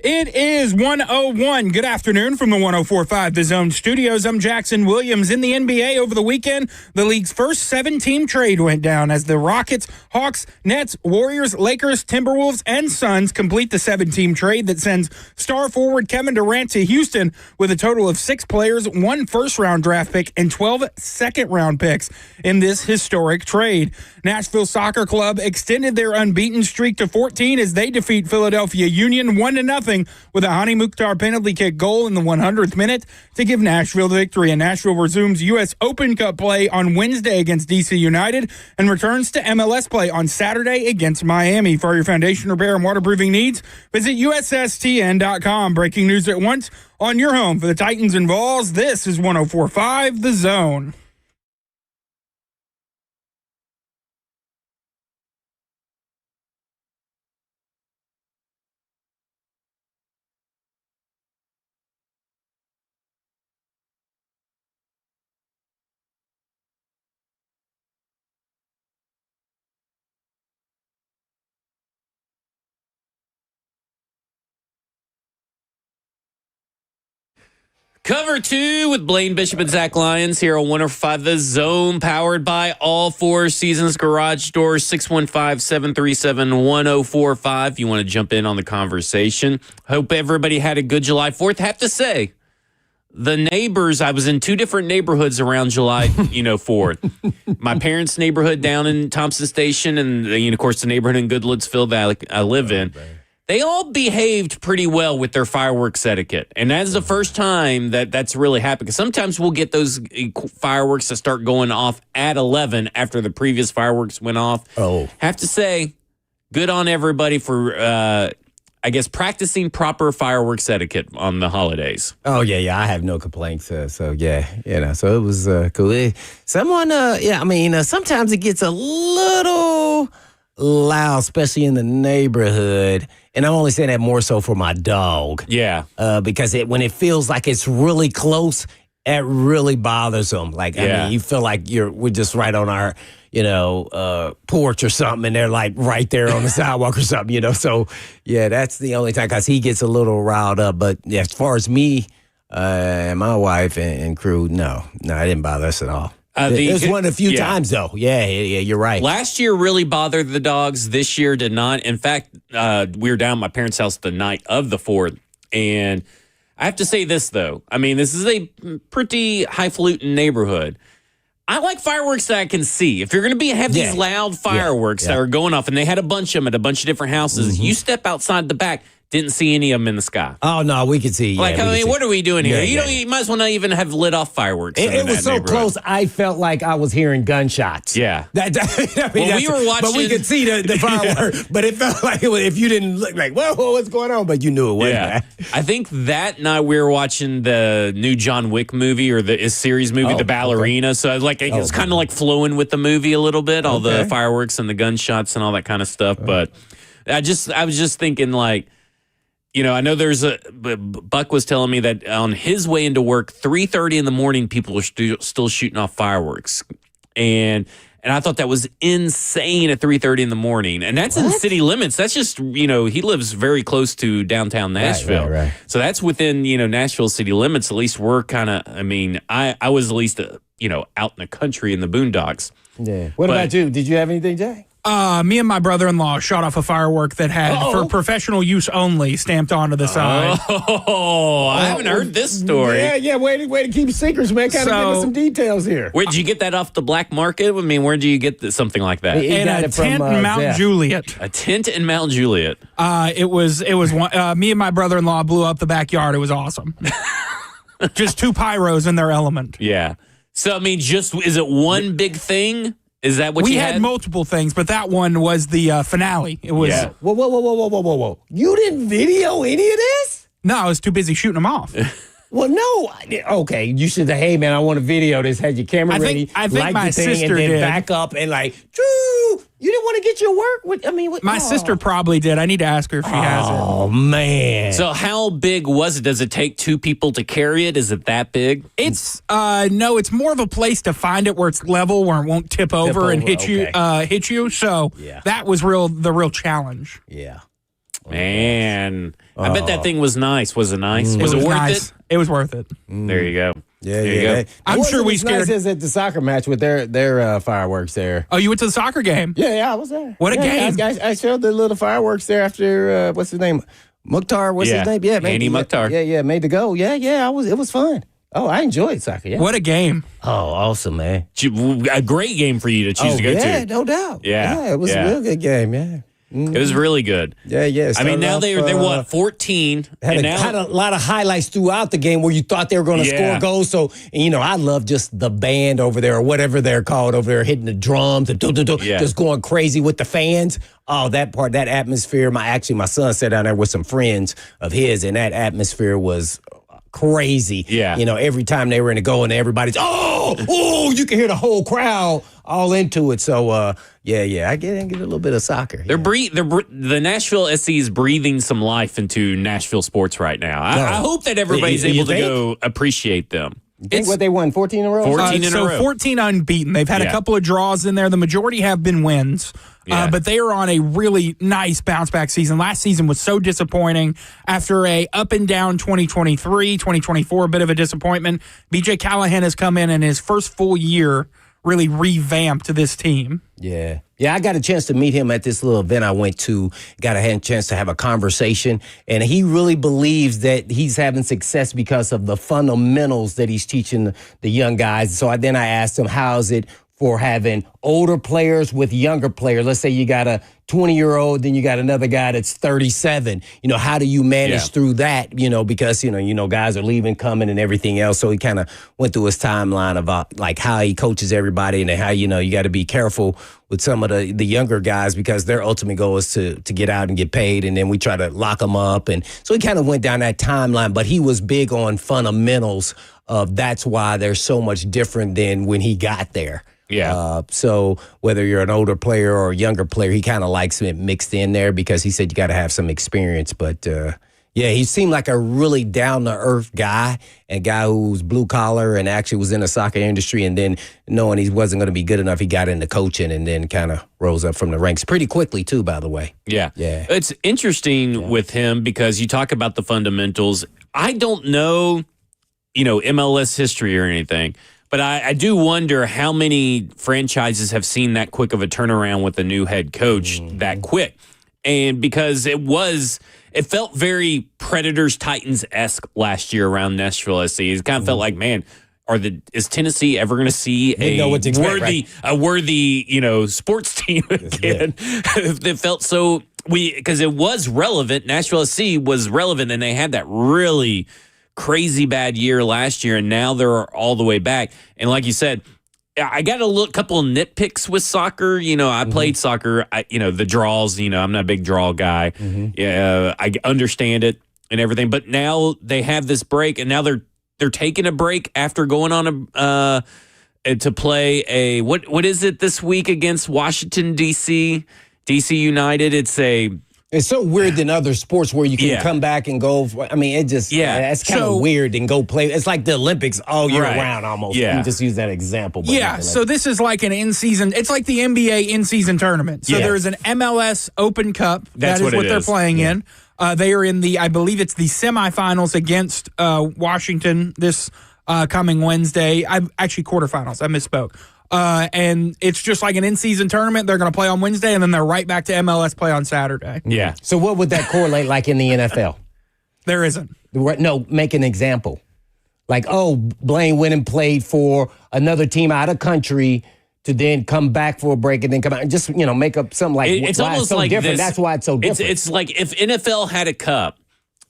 It is 1:01. Good afternoon from the 104.5 The Zone Studios. I'm Jackson Williams. In the NBA over the weekend, the league's first 7-team trade went down as the Rockets, Hawks, Nets, Warriors, Lakers, Timberwolves, and Suns complete the 7-team trade that sends star forward Kevin Durant to Houston with a total of 6 players, 1 first-round draft pick, and 12 second-round picks in this historic trade. Nashville Soccer Club extended their unbeaten streak to 14 as they defeat Philadelphia Union 1-0 with a Hani Mukhtar penalty kick goal in the 100th minute to give Nashville the victory. And Nashville resumes U.S. Open Cup play on Wednesday against D.C. United and returns to MLS play on Saturday against Miami. For your foundation repair and waterproofing needs, visit USSTN.com. Breaking news at once on your home for the Titans and Vols. This is 104.5 The Zone. Cover 2 with Blaine Bishop and Zach Lyons here on 105 The Zone, powered by all 4 Seasons Garage Doors, 615-737-1045. If you want to jump in on the conversation. Hope everybody had a good July 4th. Have to say, the neighbors, I was in 2 different neighborhoods around July 4th. My parents' neighborhood down in Thompson Station and, of course, the neighborhood in Goodlettsville that I live in. They all behaved pretty well with their fireworks etiquette. And that's the first time that's really happened. Because sometimes we'll get those fireworks that start going off at 11 after the previous fireworks went off. Oh. Have to say, good on everybody for, practicing proper fireworks etiquette on the holidays. Oh, yeah. I have no complaints. So it was cool. Sometimes it gets a little loud, especially in the neighborhood. And I'm only saying that more so for my dog. Yeah. Because when it feels like it's really close, it really bothers them. I mean, you feel like we're just right on our, porch or something, and they're like right there on the sidewalk or something, So, yeah, that's the only time, because he gets a little riled up. But yeah, as far as me and my wife and crew, no, it didn't bother us at all. There's one a few times, though. Yeah, you're right. Last year really bothered the dogs. This year did not. In fact, we were down at my parents' house the night of the 4th. And I have to say this, though. I mean, this is a pretty highfalutin neighborhood. I like fireworks that I can see. If you're going to have these loud fireworks that are going off, and they had a bunch of them at a bunch of different houses, you step outside the back. Didn't see any of them in the sky. Oh, no, we could see. What are we doing here? You might as well not even have lit off fireworks. It was so close, I felt like I was hearing gunshots. Yeah. We were watching. But we could see the firework. But it felt like if you didn't look like, whoa, what's going on? But you knew it wasn't that. I think that night we were watching the new John Wick movie or the series movie, The Ballerina. Okay. So it was kind of like flowing with the movie a little bit, all the fireworks and the gunshots and all that kind of stuff. But I was just thinking I know Buck was telling me that on his way into work, 3:30 in the morning, people are still shooting off fireworks. And I thought that was insane at 3:30 in the morning. And that's in city limits. That's just, he lives very close to downtown Nashville. Right. So that's within, Nashville city limits. At least we're kind of, I was at least, out in the country in the boondocks. Yeah. What about you? Did you have anything, Jay? Me and my brother-in-law shot off a firework that had for professional use only stamped onto the side. Oh, I haven't heard this story. Yeah. Way to keep secrets, man. Kind of give us some details here. Where'd you get that off the black market? I mean, where'd you get something like that? In a tent in Mount Juliet. A tent in Mount Juliet. It was me and my brother-in-law blew up the backyard. It was awesome. Just 2 pyros in their element. Yeah. So, is it one big thing? Is that what we had? Multiple things, but that one was the finale. It was. Yeah. Whoa. You didn't video any of this? No, I was too busy shooting them off. Well, no. Okay, you should say, hey, man, I want to video this. Had your camera ready. I think my sister and then did. Back up and Drew, you didn't want to get your work? My sister probably did. I need to ask her if she has it. Oh, man. So how big was it? Does it take 2 people to carry it? Is it that big? It's, no, it's more of a place to find it where it's level, where it won't tip over and hit you. So that was the real challenge. Yeah. Man, I bet that thing was nice. Was it nice? Was it worth it? It was worth it. There you go. Yeah, There you yeah. go. I'm sure we scared. Nice as at the soccer match with their fireworks there. Oh, you went to the soccer game? Yeah, I was there. What a game. I showed the little fireworks there after, what's his name? Mukhtar, what's his name? Yeah, Andy Mukhtar. Yeah, made the goal. Yeah, it was fun. Oh, I enjoyed soccer, yeah. What a game. Oh, awesome, man. A great game for you to choose to go yeah, to. no doubt. Yeah, it was a real good game, yeah. It was really good. Yeah. I mean, now they're what, 14? Had a lot of highlights throughout the game where you thought they were going to score goals. So, I love just the band over there or whatever they're called over there, hitting the drums and just going crazy with the fans. Oh, that atmosphere. My son sat down there with some friends of his, and that atmosphere was crazy. Yeah. Every time they were in the goal and everybody's, you can hear the whole crowd all into it. So, I get a little bit of soccer. The Nashville SC is breathing some life into Nashville sports right now. I hope that everybody's able to go appreciate them. Think what they won, 14 in a row? 14 in a row. 14 unbeaten. They've had a couple of draws in there. The majority have been wins. But they are on a really nice bounce-back season. Last season was so disappointing. After a up-and-down 2023, 2024, a bit of a disappointment, B.J. Callahan has come in his first full year really revamped this team. Yeah, I got a chance to meet him at this little event I went to. Got a chance to have a conversation, and he really believes that he's having success because of the fundamentals that he's teaching the young guys. So then I asked him, how's it for having older players with younger players? Let's say you got a 20-year-old, then you got another guy that's 37. How do you manage through that? Because, guys are leaving, coming, and everything else. So he kind of went through his timeline about like how he coaches everybody and how, you got to be careful with some of the younger guys because their ultimate goal is to get out and get paid. And then we try to lock them up. And so he kind of went down that timeline, but he was big on fundamentals of that's why they're so much different than when he got there. Yeah. So whether you're an older player or a younger player, he kind of likes it mixed in there because he said you got to have some experience. But, he seemed like a really down-to-earth guy, a guy who's blue-collar and actually was in the soccer industry. And then knowing he wasn't going to be good enough, he got into coaching and then kind of rose up from the ranks pretty quickly, too, by the way. Yeah. It's interesting with him because you talk about the fundamentals. I don't know, MLS history or anything. But I do wonder how many franchises have seen that quick of a turnaround with a new head coach that quick. And because it felt very Predators-Titans-esque last year around Nashville SC. It kind of felt like, man, is Tennessee ever going to see a worthy sports team again? It felt so because it was relevant. Nashville SC was relevant, and they had that really crazy bad year last year, and now they're all the way back. And like you said, I got a couple of nitpicks with soccer. I played soccer. The draws. I'm not a big draw guy. Yeah, I understand it and everything. But now they have this break, and now they're taking a break after going on to play a what is it this week against Washington DC United? It's so weird than other sports where you can come back and go. That's kind of weird and go play. It's like the Olympics all year round almost. Yeah. You just use that example. So this is like an in-season. It's like the NBA in-season tournament. So there's an MLS Open Cup. That's what they're playing in. They are in I believe it's the semifinals against Washington this coming Wednesday. Actually quarterfinals. I misspoke. And it's just like an in-season tournament. They're going to play on Wednesday, and then they're right back to MLS play on Saturday. Yeah. So what would that correlate like in the NFL? There isn't. No, make an example. Like, Blaine went and played for another team out of country to then come back for a break and then come out and just, make up something like it's almost so like different. this. That's why it's so different. It's like if NFL had a cup.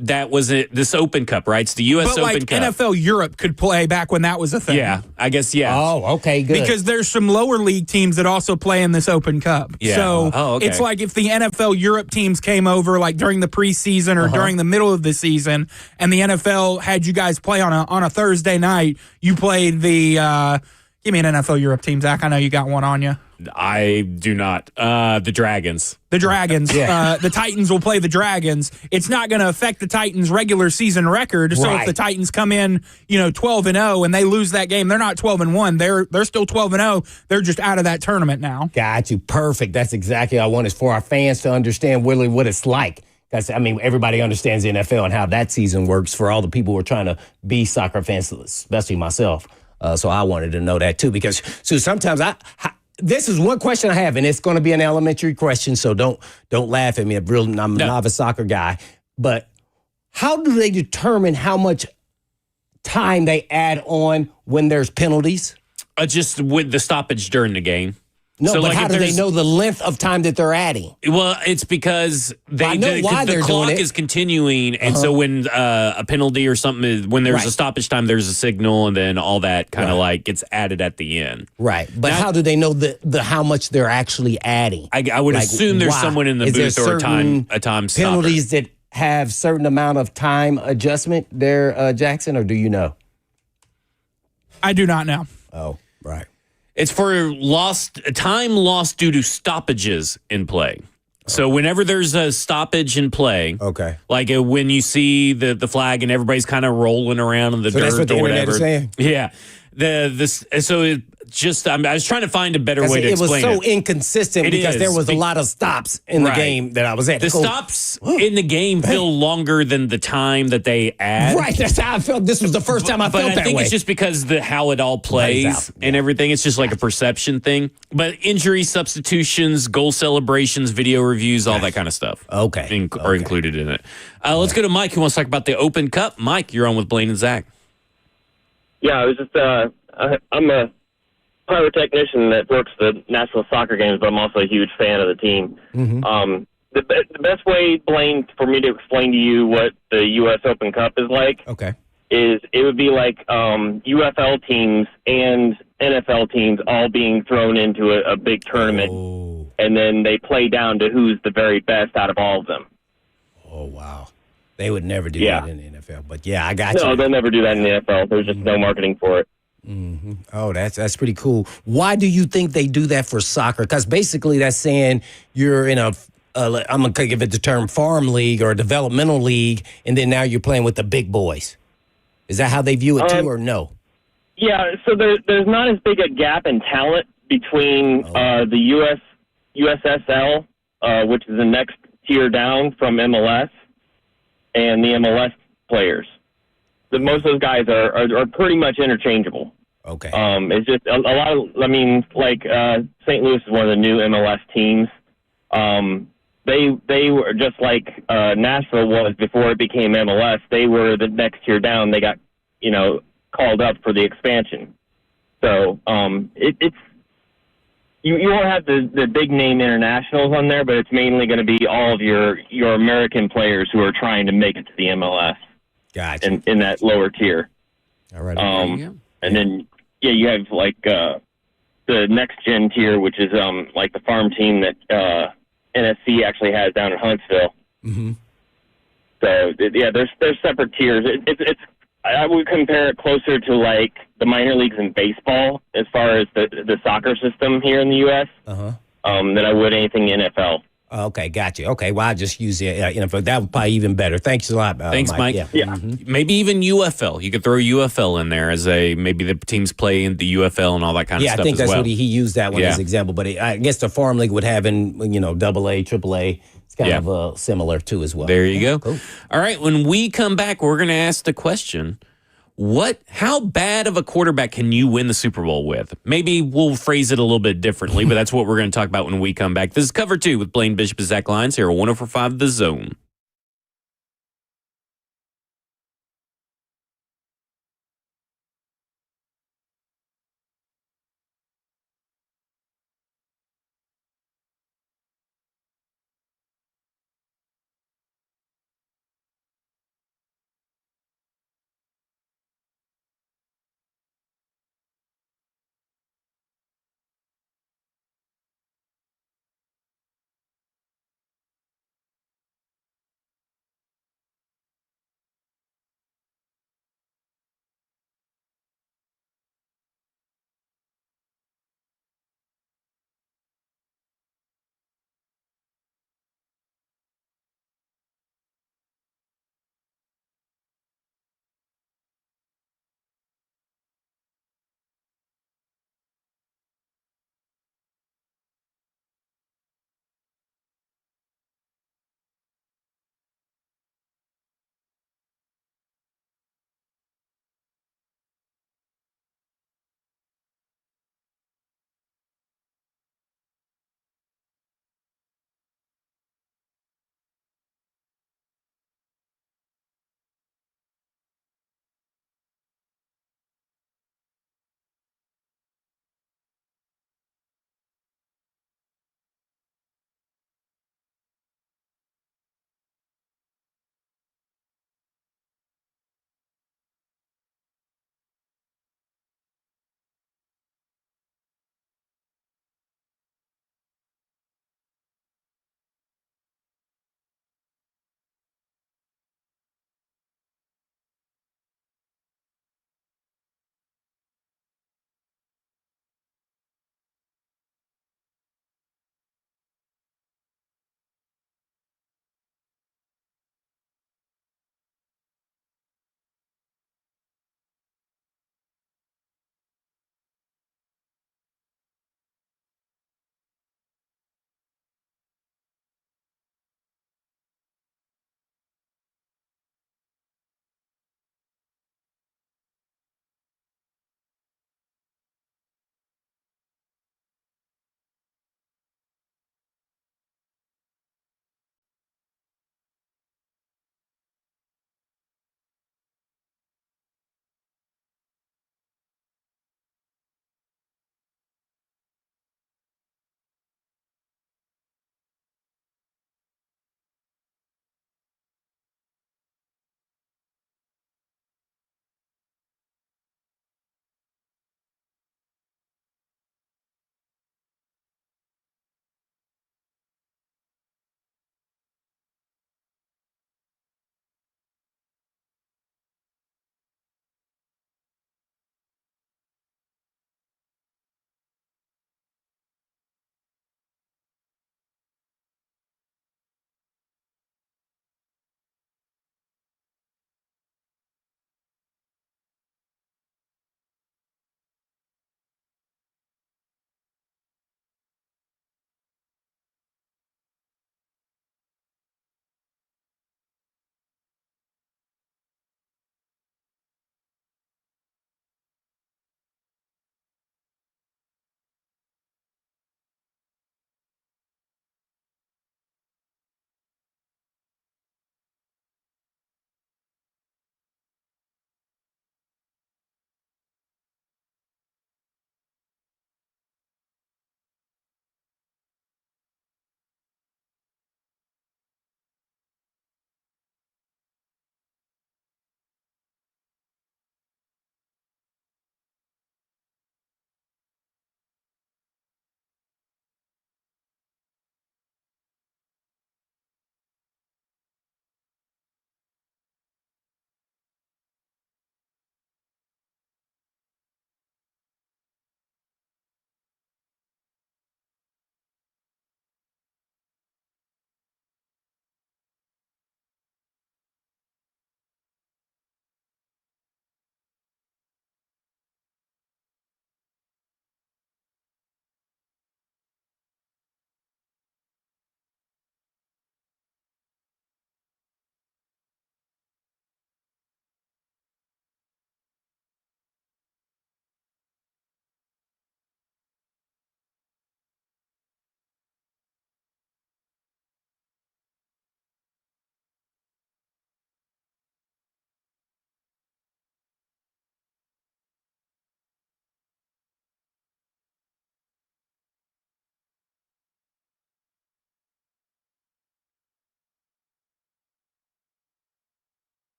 That was this Open Cup, right? It's the U.S. Open Cup. NFL Europe could play back when that was a thing. Yeah, I guess, yeah. Oh, okay, good. Because there's some lower league teams that also play in this Open Cup. Yeah. So it's like if the NFL Europe teams came over like during the preseason or during the middle of the season, and the NFL had you guys play on a Thursday night, you played the give me an NFL Europe team, Zach. I know you got one on you. I do not. The Dragons. The Dragons. The Titans will play the Dragons. It's not going to affect the Titans' regular season record. So if the Titans come in, 12-0 and they lose that game, they're not 12-1. They're still 12-0. They're just out of that tournament now. Got you. Perfect. That's exactly what I want is for our fans to understand really what it's like. Because, I mean, everybody understands the NFL and how that season works for all the people who are trying to be soccer fans, especially myself. So I wanted to know that, too, because so sometimes this is one question I have, and it's going to be an elementary question, so don't laugh at me. I'm a novice soccer guy. But how do they determine how much time they add on when there's penalties? Just with the stoppage during the game. No, so but how do they know the length of time that they're adding? Well, it's because the clock is continuing, and so when a penalty or something, when there's a stoppage time, there's a signal, and then all that kind of like gets added at the end. Right, but how do they know the how much they're actually adding? I would assume there's someone in the booth or a time stopper. Penalties that have certain amount of time adjustment there, Jackson, or do you know? I do not know. Oh, right. It's for time lost due to stoppages in play. So whenever there's a stoppage in play, like when you see the flag and everybody's kind of rolling around in the dirt that's what the or whatever. Internet is saying? Yeah. I was trying to find a better way to explain it. It was so inconsistent because there was a lot of stops in the game that I was at. The stops in the game feel longer than the time that they add. Right, that's how I felt. This was the first time I felt that way. But I think it's just because how it all plays and everything. It's just like a perception thing. But injury substitutions, goal celebrations, video reviews, all that kind of stuff are included in it. Let's go to Mike, who wants to talk about the Open Cup. Mike, you're on with Blaine and Zach. Yeah, I was just I'm a pyrotechnician that works the Nashville soccer games, but I'm also a huge fan of the team. Mm-hmm. The best way, Blaine, for me to explain to you what the U.S. Open Cup is like is it would be like UFL teams and NFL teams all being thrown into a big tournament, and then they play down to who's the very best out of all of them. Oh, wow. They would never do that in the NFL, but I got you. No, they'll never do that in the NFL. There's just no marketing for it. Mm-hmm. Oh, that's pretty cool. Why do you think they do that for soccer? Because basically that's saying you're in I'm going to give it the term farm league or a developmental league, and then now you're playing with the big boys. Is that how they view it too, or no? Yeah, so there's not as big a gap in talent between the USSL, which is the next tier down from MLS, and the MLS players. Most of those guys are pretty much interchangeable. Okay. It's just a lot of, St. Louis is one of the new MLS teams. They were just like Nashville was before it became MLS. They were the next tier down. They got, called up for the expansion. So it's you won't have the big name internationals on there, but it's mainly going to be all of your American players who are trying to make it to the MLS. Gotcha. In that lower tier. All right. And then you have the next gen tier, which is like the farm team that NSC actually has down in Huntsville. Mm-hmm. So there's separate tiers. It's I would compare it closer to like the minor leagues in baseball as far as the soccer system here in the U.S. Than I would anything in NFL. Okay, got you. Okay, well, I just use the NFL. That would probably even better. Thanks a lot, Thanks, Mike. Yeah. Mm-hmm. Maybe even UFL. You could throw UFL in there as maybe the teams play in the UFL and all that kind of stuff. Yeah, I think that's well. what he used that one as an example. But I guess the farm league would have in AA, AAA. It's kind of similar too as well. There you go. Cool. All right, when we come back, we're going to ask the question. How bad of a quarterback can you win the Super Bowl with? Maybe we'll phrase it a little bit differently, but that's what we're going to talk about when we come back. This is Cover 2 with Blaine Bishop and Zach Lyons here at 104.5 The Zone.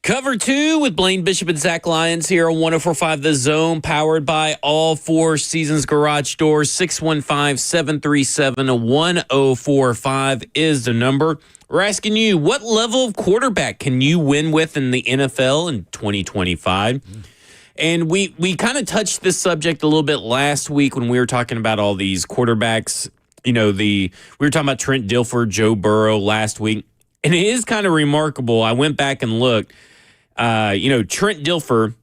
Cover 2 with Blaine Bishop and Zach Lyons here on 104.5 The Zone, powered by all Four Seasons Garage Doors. 615-737-1045 is the number. We're asking you, what level of quarterback can you win with in the NFL in 2025? And we kind of touched this subject a little bit last week when we were talking about all these quarterbacks. We were talking about Trent Dilfer, Joe Burrow last week. And it is kind of remarkable. I went back and looked. Trent Dilfer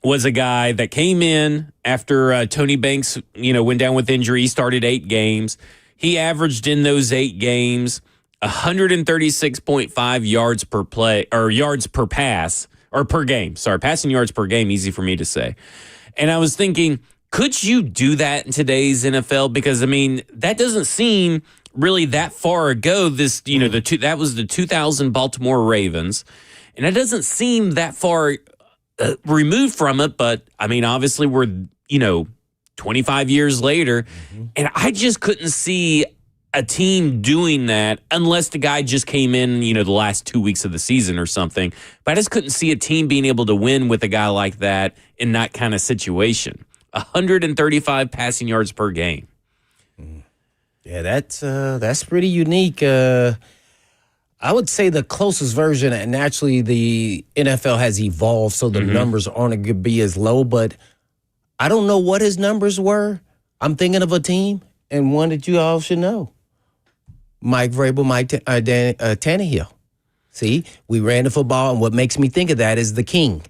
was a guy that came in after Tony Banks, went down with injury. He started 8 games. He averaged in those 8 games 136.5 yards per play, or yards per pass, or per game. Sorry, passing yards per game, easy for me to say. And I was thinking, could you do that in today's NFL? Because, that doesn't seem really that far ago. That was the 2000 Baltimore Ravens. And it doesn't seem that far removed from it, but obviously we're 25 years later, and I just couldn't see a team doing that unless the guy just came in, the last 2 weeks of the season or something. But I just couldn't see a team being able to win with a guy like that in that kind of situation. 135 passing yards per game. Yeah, that's pretty unique. I would say the closest version, and naturally the NFL has evolved, so the numbers aren't going to be as low, but I don't know what his numbers were. I'm thinking of a team, and one that you all should know. Mike Vrabel, Tannehill. See, we ran the football, and what makes me think of that is the king.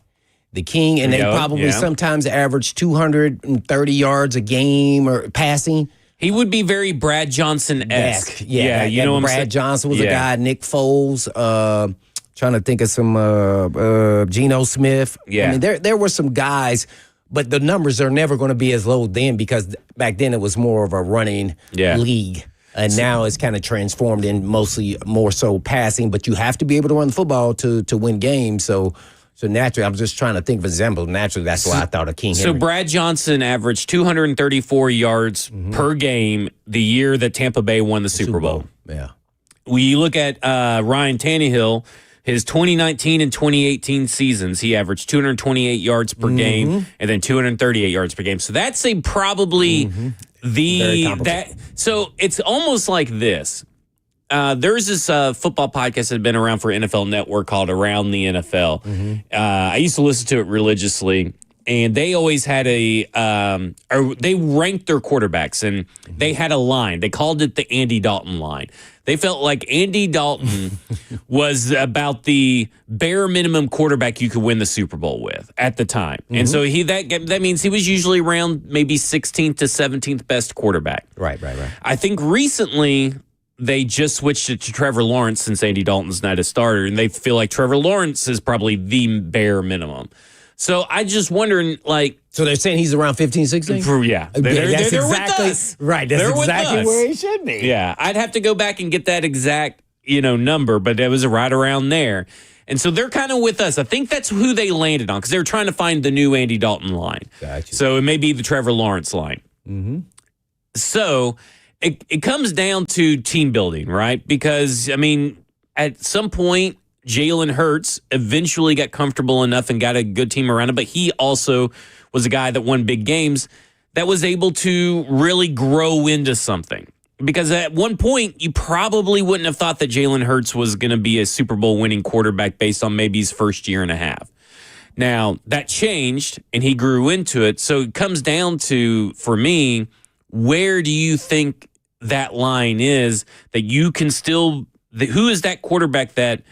The king, and they probably sometimes average 230 yards a game or passing. He would be very Brad Johnson-esque. Yeah, Brad Johnson was a guy. Nick Foles. Trying to think of some Geno Smith. Yeah. There were some guys, but the numbers are never going to be as low then because back then it was more of a running league. And now it's kind of transformed in mostly more so passing, but you have to be able to run the football to win games. So naturally, I'm just trying to think of an example. Naturally, that's why I thought of King Henry. So Brad Johnson averaged 234 yards per game the year that Tampa Bay won the Super Bowl. Yeah. When you look at Ryan Tannehill, his 2019 and 2018 seasons, he averaged 228 yards per game and then 238 yards per game. So that's probably so it's almost like this. There's this football podcast that had been around for NFL Network called Around the NFL. I used to listen to it religiously, and they always had they ranked their quarterbacks, and they had a line. They called it the Andy Dalton line. They felt like Andy Dalton was about the bare minimum quarterback you could win the Super Bowl with at the time. And so that means he was usually around maybe 16th to 17th best quarterback. Right. I think recently they just switched it to Trevor Lawrence since Andy Dalton's not a starter, and they feel like Trevor Lawrence is probably the bare minimum. So I just wondering, so they're saying he's around 15, 16? Yeah. They're exactly with us. Right. That's exactly where he should be. Yeah. I'd have to go back and get that exact, number, but it was right around there. And so they're kind of with us. I think that's who they landed on because they're trying to find the new Andy Dalton line. Gotcha. So it may be the Trevor Lawrence line. So it comes down to team building, right? Because, at some point, Jalen Hurts eventually got comfortable enough and got a good team around him, but he also was a guy that won big games that was able to really grow into something. Because at one point, you probably wouldn't have thought that Jalen Hurts was going to be a Super Bowl winning quarterback based on maybe his first year and a half. Now, that changed, and he grew into it. So it comes down to, for me, where do you think that line is that you can still, who is that quarterback that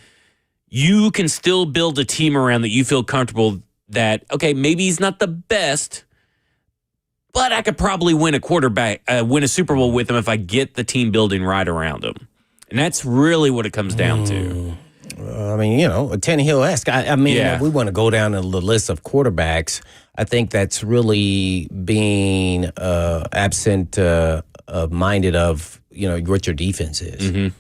you can still build a team around that you feel comfortable that, okay, maybe he's not the best, but I could probably win a Super Bowl with him if I get the team building right around him. And that's really what it comes down to. Tannehill-esque. If we want to go down the list of quarterbacks, I think that's really being absent minded of, what your defense is.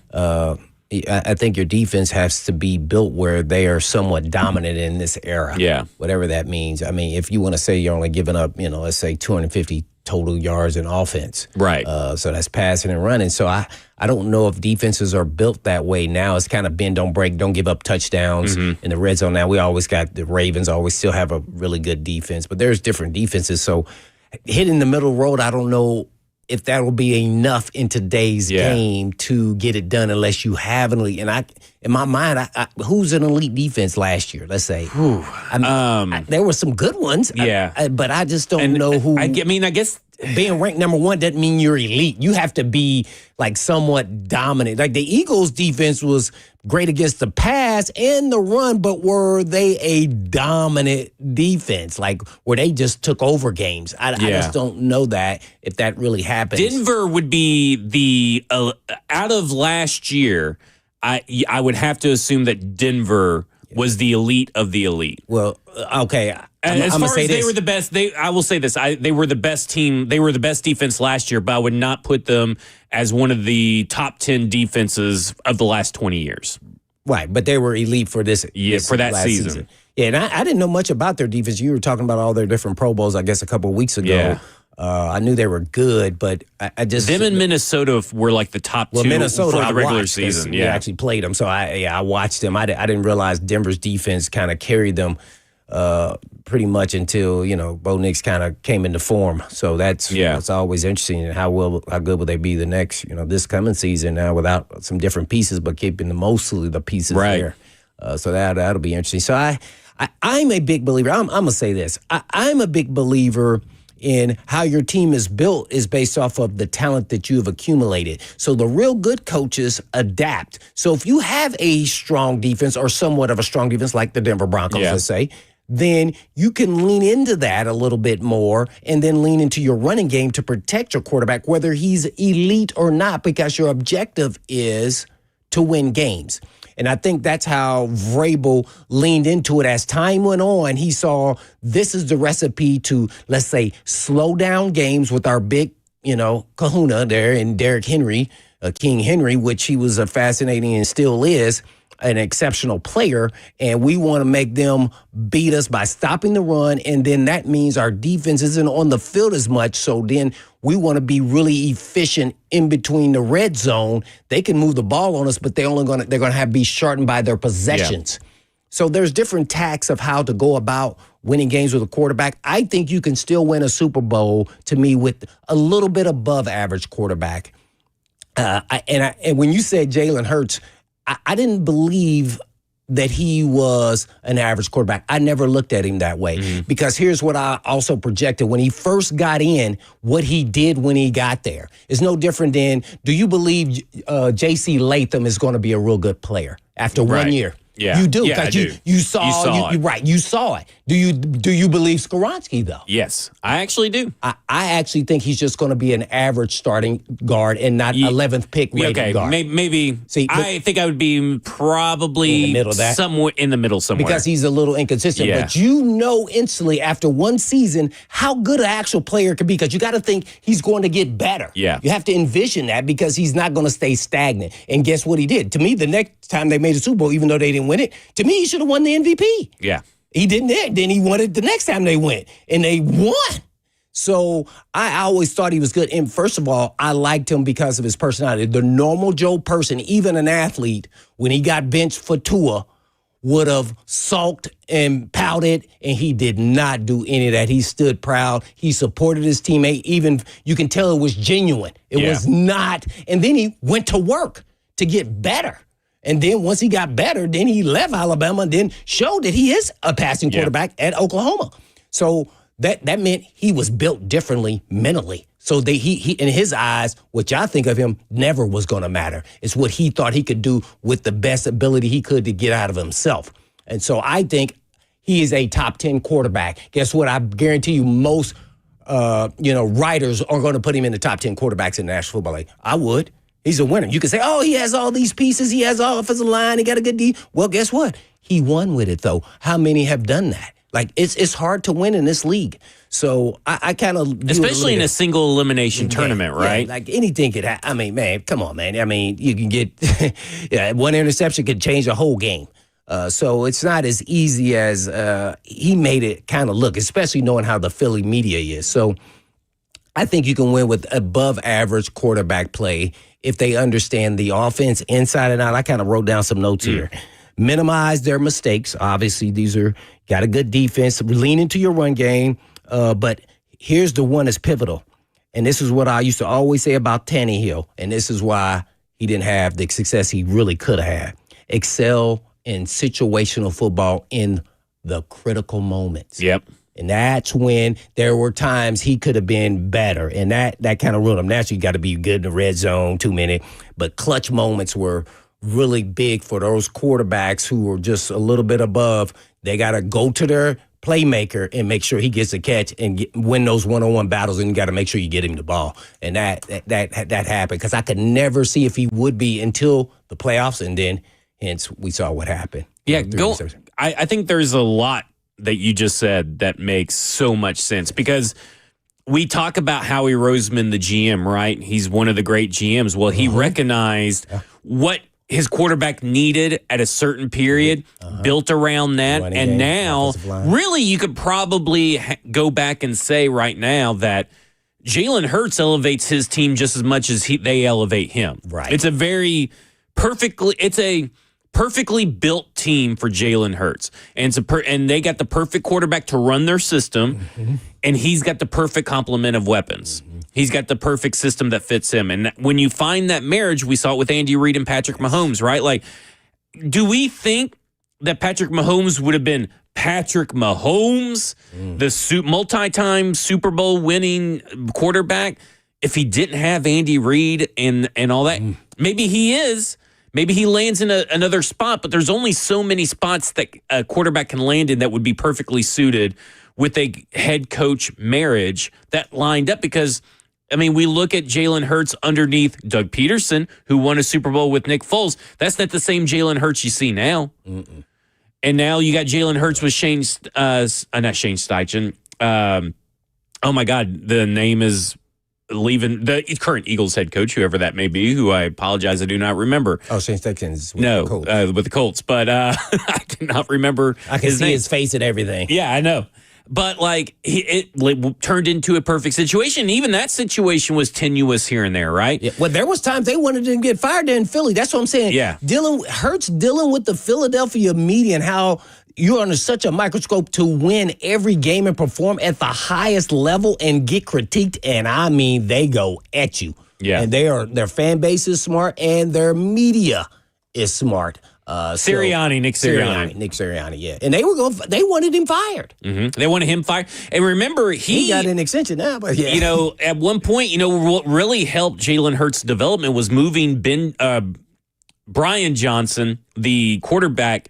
I think your defense has to be built where they are somewhat dominant in this era. Yeah. Whatever that means. If you want to say you're only giving up, let's say 250 total yards in offense. Right. So that's passing and running. So I don't know if defenses are built that way now. It's kind of bend, don't break, don't give up touchdowns in the red zone. Now, we always got the Ravens always still have a really good defense, but there's different defenses. So hitting the middle road, I don't know if that will be enough in today's game to get it done unless you have an elite. And in my mind, who's an elite defense last year? Let's say there were some good ones. Yeah, but I just don't know who. I guess being ranked number one doesn't mean you're elite. You have to be like somewhat dominant. Like the Eagles' defense was great against the pass and the run, but were they a dominant defense? Like where they just took over games? I just don't know that if that really happens. Denver would be the out of last year. I would have to assume that Denver was the elite of the elite. Well, okay. As far as they were the best, I will say this: they were the best team. They were the best defense last year, but I would not put them as one of the top 10 defenses of the last 20 years. Right, but they were elite for this. For that season. Yeah, and I didn't know much about their defense. You were talking about all their different Pro Bowls, I guess, a couple of weeks ago. Yeah. I knew they were good, but I just them in Minnesota were like the top two Minnesota, for the regular season. Yeah, actually played them, so I watched them. I didn't realize Denver's defense kind of carried them pretty much until Bo Nix kind of came into form. So that's always interesting. And how good will they be the next this coming season now without some different pieces, but keeping mostly the pieces there. So that'll be interesting. So I'm a big believer. I'm gonna say this. I'm a big believer in how your team is built is based off of the talent that you have accumulated. So the real good coaches adapt. So if you have a strong defense or somewhat of a strong defense like the Denver Broncos, let's say, then you can lean into that a little bit more and then lean into your running game to protect your quarterback, whether he's elite or not, because your objective is to win games. And I think that's how Vrabel leaned into it. As time went on, he saw this is the recipe to, let's say, slow down games with our big, kahuna there in Derrick Henry, King Henry, which he was a fascinating and still is an exceptional player. And we want to make them beat us by stopping the run. And then that means our defense isn't on the field as much. So then we want to be really efficient in between the red zone. They can move the ball on us, but they're going to be shortened by their possessions. Yeah. So there's different tactics of how to go about winning games with a quarterback. I think you can still win a Super Bowl, to me, with a little bit above average quarterback. And when you said Jalen Hurts, I didn't believe that he was an average quarterback. I never looked at him that way because here's what I also projected. When he first got in, what he did when he got there is no different than, do you believe J.C. Latham is going to be a real good player after 1 year? Yeah. You do, because you saw it. You saw it. Do you believe Skoronski, though? Yes, I actually do. I actually think he's just going to be an average starting guard and not 11th pick rated guard. Maybe. See, I think I would be probably in the middle of that. Somewhere in the middle somewhere. Because he's a little inconsistent. Yeah. But you know instantly after one season how good an actual player can be, because you got to think he's going to get better. Yeah. You have to envision that because he's not going to stay stagnant. And guess what he did? To me, the next time they made a Super Bowl, even though they didn't win it, to me, he should have won the MVP. Yeah. He didn't. Then he won it the next time they went, and they won. So I always thought he was good. And first of all, I liked him because of his personality. The normal Joe person, even an athlete, when he got benched for Tua, would have sulked and pouted, and he did not do any of that. He stood proud. He supported his teammate. Even you can tell it was genuine. It was not. And then he went to work to get better. And then once he got better, then he left Alabama and then showed that he is a passing quarterback at Oklahoma. So that meant he was built differently mentally. So he in his eyes, which I think of him, never was going to matter. It's what he thought he could do with the best ability he could to get out of himself. And so I think he is a top 10 quarterback. Guess what? I guarantee you most writers are going to put him in the top 10 quarterbacks in the National Football League. I would. He's a winner. You can say, oh, he has all these pieces. He has all offensive line. He got a good D. Well, guess what? He won with it, though. How many have done that? Like, it's hard to win in this league. So I kind of... Especially in a single elimination tournament, right? Yeah, like anything could happen. I mean, man, come on, man. I mean, you can get... one interception could change a whole game. So it's not as easy as he made it kind of look, especially knowing how the Philly media is. So I think you can win with above average quarterback play if they understand the offense inside and out. I kind of wrote down some notes here. Minimize their mistakes. Obviously, these are got a good defense. Lean into your run game. But here's the one that's pivotal. And this is what I used to always say about Tannehill. And this is why he didn't have the success he really could have had. Excel in situational football in the critical moments. Yep. And that's when there were times he could have been better. And that kind of ruined him. Naturally, you got to be good in the red zone, 2 minute. But clutch moments were really big for those quarterbacks who were just a little bit above. They got to go to their playmaker and make sure he gets a catch and win those one-on-one battles, and you got to make sure you get him the ball. And that happened because I could never see if he would be until the playoffs, and then hence we saw what happened. Yeah, I think there's a lot that you just said that makes so much sense because we talk about Howie Roseman, the GM, right? He's one of the great GMs. Well, he recognized what his quarterback needed at a certain period, built around that. Running and game, now, really, you could probably go back and say right now that Jalen Hurts elevates his team just as much as they elevate him. Right. It's a perfectly built team for Jalen Hurts. And and they got the perfect quarterback to run their system, and he's got the perfect complement of weapons. He's got the perfect system that fits him. And when you find that marriage, we saw it with Andy Reid and Patrick Mahomes, right? Like, do we think that Patrick Mahomes would have been Patrick Mahomes, the multi-time Super Bowl winning quarterback, if he didn't have Andy Reid and all that? Maybe he is. Maybe he lands in another spot, but there's only so many spots that a quarterback can land in that would be perfectly suited with a head coach marriage that lined up. Because, I mean, we look at Jalen Hurts underneath Doug Peterson, who won a Super Bowl with Nick Foles. That's not the same Jalen Hurts you see now. And now you got Jalen Hurts with not Shane Steichen. Oh, my God, the name is leaving the current Eagles head coach, whoever that may be, who I apologize, I do not remember. Oh, Shane Steichen is with the Colts. With the Colts, but I cannot remember. I can see his face and everything. Yeah, I know. But like it turned into a perfect situation. Even that situation was tenuous here and there, right? Yeah. Well, there was times they wanted to get fired there in Philly. That's what I'm saying. Yeah, Hurts dealing with the Philadelphia media and how you're under such a microscope to win every game and perform at the highest level and get critiqued. And I mean, they go at you. Yeah, and their fan base is smart and their media is smart. Nick Sirianni, yeah, and they wanted him fired. They wanted him fired, and remember he got an extension now. But yeah, you know, at one point, you know, what really helped Jalen Hurts' development was moving Brian Johnson, the quarterback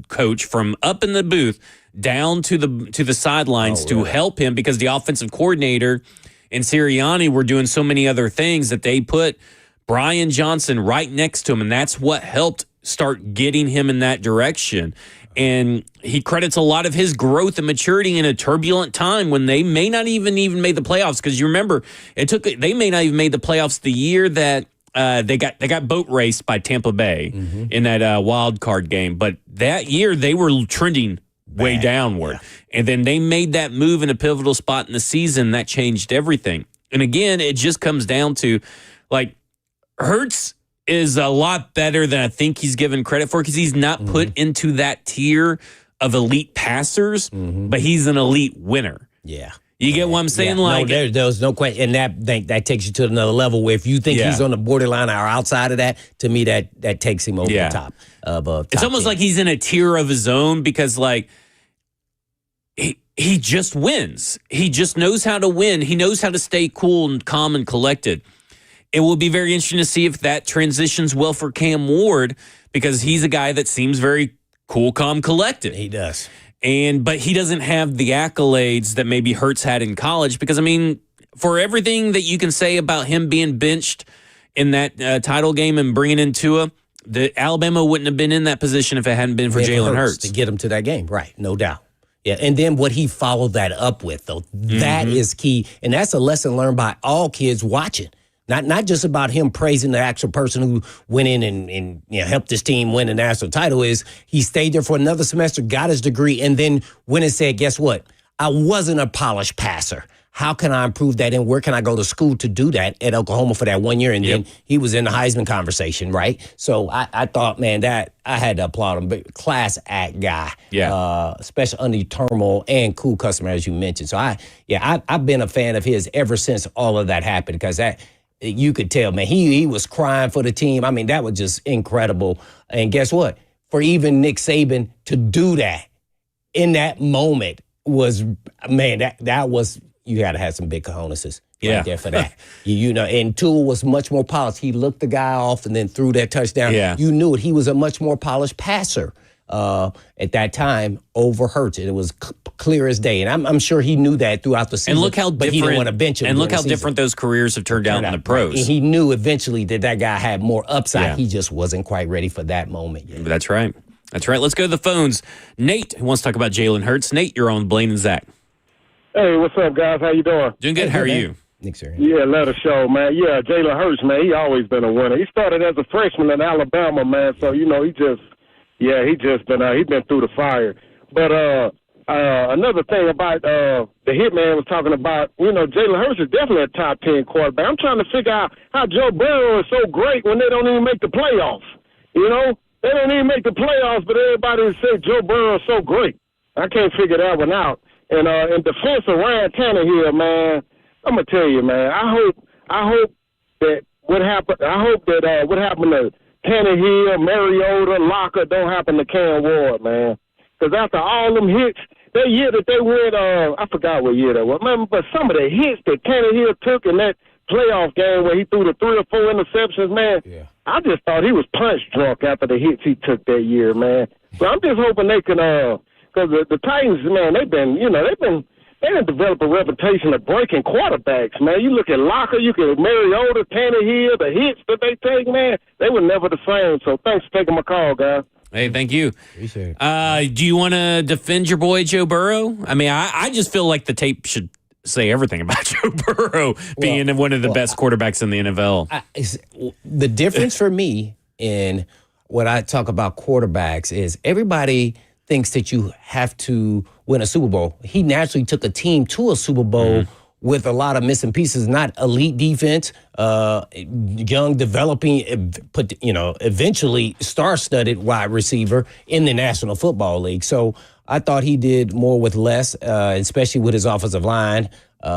coach, from up in the booth down to the sidelines to help him, because the offensive coordinator and Sirianni were doing so many other things that they put Brian Johnson right next to him, and that's what helped start getting him in that direction. And he credits a lot of his growth and maturity in a turbulent time when they may not even made the playoffs. Because you remember, they may not even made the playoffs the year that they got boat raced by Tampa Bay in that wild card game. But that year they were trending way downward, and then they made that move in a pivotal spot in the season that changed everything. And again, it just comes down to like Hurts is a lot better than I think he's given credit for, because he's not put into that tier of elite passers, but he's an elite winner. Yeah. You get what I'm saying? Yeah. Like, no, there's no question. And that takes you to another level where if you think he's on the borderline or outside of that, to me, that takes him over the top. It's almost like he's in a tier of his own, because like he just wins. He just knows how to win. He knows how to stay cool and calm and collected. It will be very interesting to see if that transitions well for Cam Ward, because he's a guy that seems very cool, calm, collected. He does. But he doesn't have the accolades that maybe Hurts had in college, because, I mean, for everything that you can say about him being benched in that title game and bringing in Tua, Alabama wouldn't have been in that position if it hadn't been for Jalen Hurts. To get him to that game, right, no doubt. Yeah, and then what he followed that up with, though, that is key. And that's a lesson learned by all kids watching. Not just about him praising the actual person who went in and helped his team win the national title. Is he stayed there for another semester, got his degree, and then went and said, guess what? I wasn't a polished passer. how can I improve that, and where can I go to school to do that at Oklahoma for that 1 year? And then he was in the Heisman conversation, right? So I thought, man, that I had to applaud him. But class act guy, especially under turmoil and cool customer, as you mentioned. So I've been a fan of his ever since all of that happened, because that you could tell, man, he was crying for the team. I mean, that was just incredible. And guess what? For even Nick Saban to do that in that moment was, man, that was, you got to have some big cojones right there for that. You know, and Tua was much more polished. He looked the guy off and then threw that touchdown. Yeah. You knew it. He was a much more polished passer at that time over Hurts. It was clear as day. And I'm sure he knew that throughout the season. And look how but different, he didn't want to bench him. And look how season. different those careers have turned out in the pros. And he knew eventually that guy had more upside. Yeah. He just wasn't quite ready for that moment yet. That's right. That's right. Let's go to the phones. Nate wants to talk about Jalen Hurts. Nate, you're on Blaine and Zach. Hey, what's up, guys? How you doing? Doing good. How are you? Nick, sir. Yeah, let us show, man. Yeah, Jalen Hurts, man, he always been a winner. He started as a freshman in Alabama, man. So, you know, he's been through the fire. But another thing about the Hitman was talking about, you know, Jalen Hurts is definitely a top 10 quarterback. I'm trying to figure out how Joe Burrow is so great when they don't even make the playoffs. You know, they don't even make the playoffs, but everybody say Joe Burrow is so great. I can't figure that one out. And in defense of Ryan Tannehill, man, I'm gonna tell you, man. I hope that what happened to Tannehill, Mariota, Locker don't happen to Cam Ward, man. Because after all them hits, that year that they went, I forgot what year that was, man. But some of the hits that Tannehill took in that playoff game where he threw the 3 or 4 interceptions, man. Yeah. I just thought he was punch drunk after the hits he took that year, man. So I'm just hoping they can, because the Titans, man, they didn't develop a reputation of breaking quarterbacks, man. You look at Locker, you look at Mariota, Tannehill, the hits that they take, man, they were never the same. So thanks for taking my call, guys. Hey, thank you. Appreciate it. Do you want to defend your boy Joe Burrow? I mean, I just feel like the tape should say everything about Joe Burrow being one of the best quarterbacks in the NFL. The difference for me in what I talk about quarterbacks is everybody thinks that you have to win a Super Bowl. He naturally took a team to a Super Bowl with a lot of missing pieces, not elite defense, young, developing, eventually star-studded wide receiver in the National Football League. So I thought he did more with less, especially with his offensive line.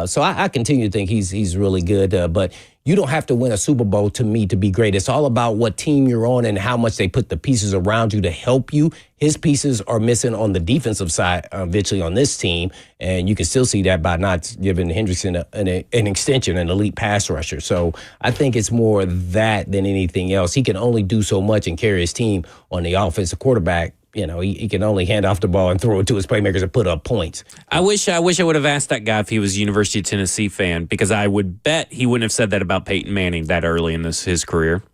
So I continue to think he's really good. But you don't have to win a Super Bowl, to me, to be great. It's all about what team you're on and how much they put the pieces around you to help you. His pieces are missing on the defensive side eventually on this team, and you can still see that by not giving Hendrickson an extension, an elite pass rusher. So I think it's more that than anything else. He can only do so much and carry his team on the offensive quarterback. You know, he can only hand off the ball and throw it to his playmakers and put up points. I wish I would have asked that guy if he was a University of Tennessee fan, because I would bet he wouldn't have said that about Peyton Manning that early in his career.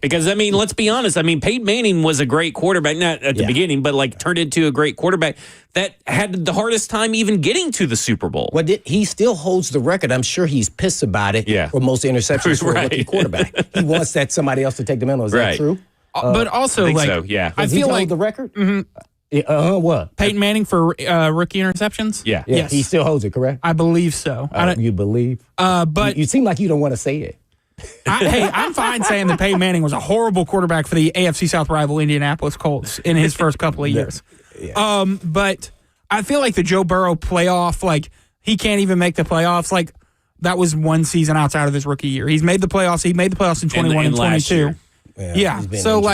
Because, I mean, let's be honest. I mean, Peyton Manning was a great quarterback, not at the beginning, but turned into a great quarterback that had the hardest time even getting to the Super Bowl. Well, he still holds the record. I'm sure he's pissed about it for most interceptions for a rookie quarterback. He wants somebody else to take the mantle. Is that true? But also, I think so, I feel like the record. What? Peyton Manning for rookie interceptions? Yeah. Yes. He still holds it, correct? I believe so. You believe? But you seem like you don't want to say it. I'm fine saying that Peyton Manning was a horrible quarterback for the AFC South rival Indianapolis Colts in his first couple of years. But I feel like the Joe Burrow playoff, he can't even make the playoffs. That was one season outside of his rookie year. He's made the playoffs. He made the playoffs in 21 and 22. Yeah. So,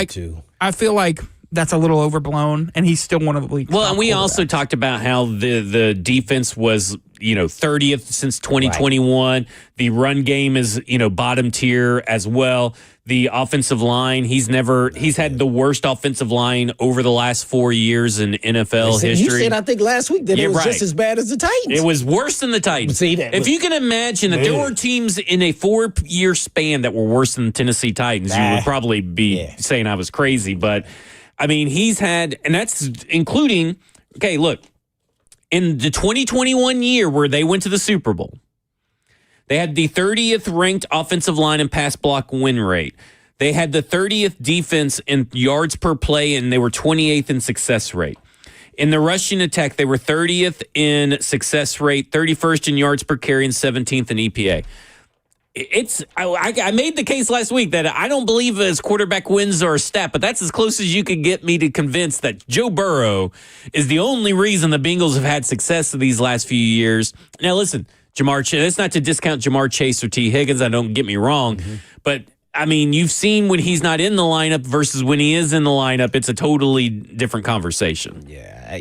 I feel like that's a little overblown, and he's still one of the league's top and we also talked about how the defense was, 30th since 2021. Right. The run game is, bottom tier as well. The offensive line, he's had the worst offensive line over the last 4 years in NFL history. You said, I think last week, that it was just as bad as the Titans. It was worse than the Titans. If you can imagine that there were teams in a 4-year span that were worse than the Tennessee Titans, you would probably be saying I was crazy. But, I mean, he's had, and that's including, look, in the 2021 year where they went to the Super Bowl, they had the 30th ranked offensive line and pass block win rate. They had the 30th defense in yards per play, and they were 28th in success rate. In the rushing attack, they were 30th in success rate, 31st in yards per carry, and 17th in EPA. I made the case last week that I don't believe his quarterback wins are a stat, but that's as close as you could get me to convince that Joe Burrow is the only reason the Bengals have had success in these last few years. Now, listen, Jamar Chase, that's not to discount Jamar Chase or T. Higgins. Don't get me wrong, but I mean, you've seen when he's not in the lineup versus when he is in the lineup. It's a totally different conversation. Yeah,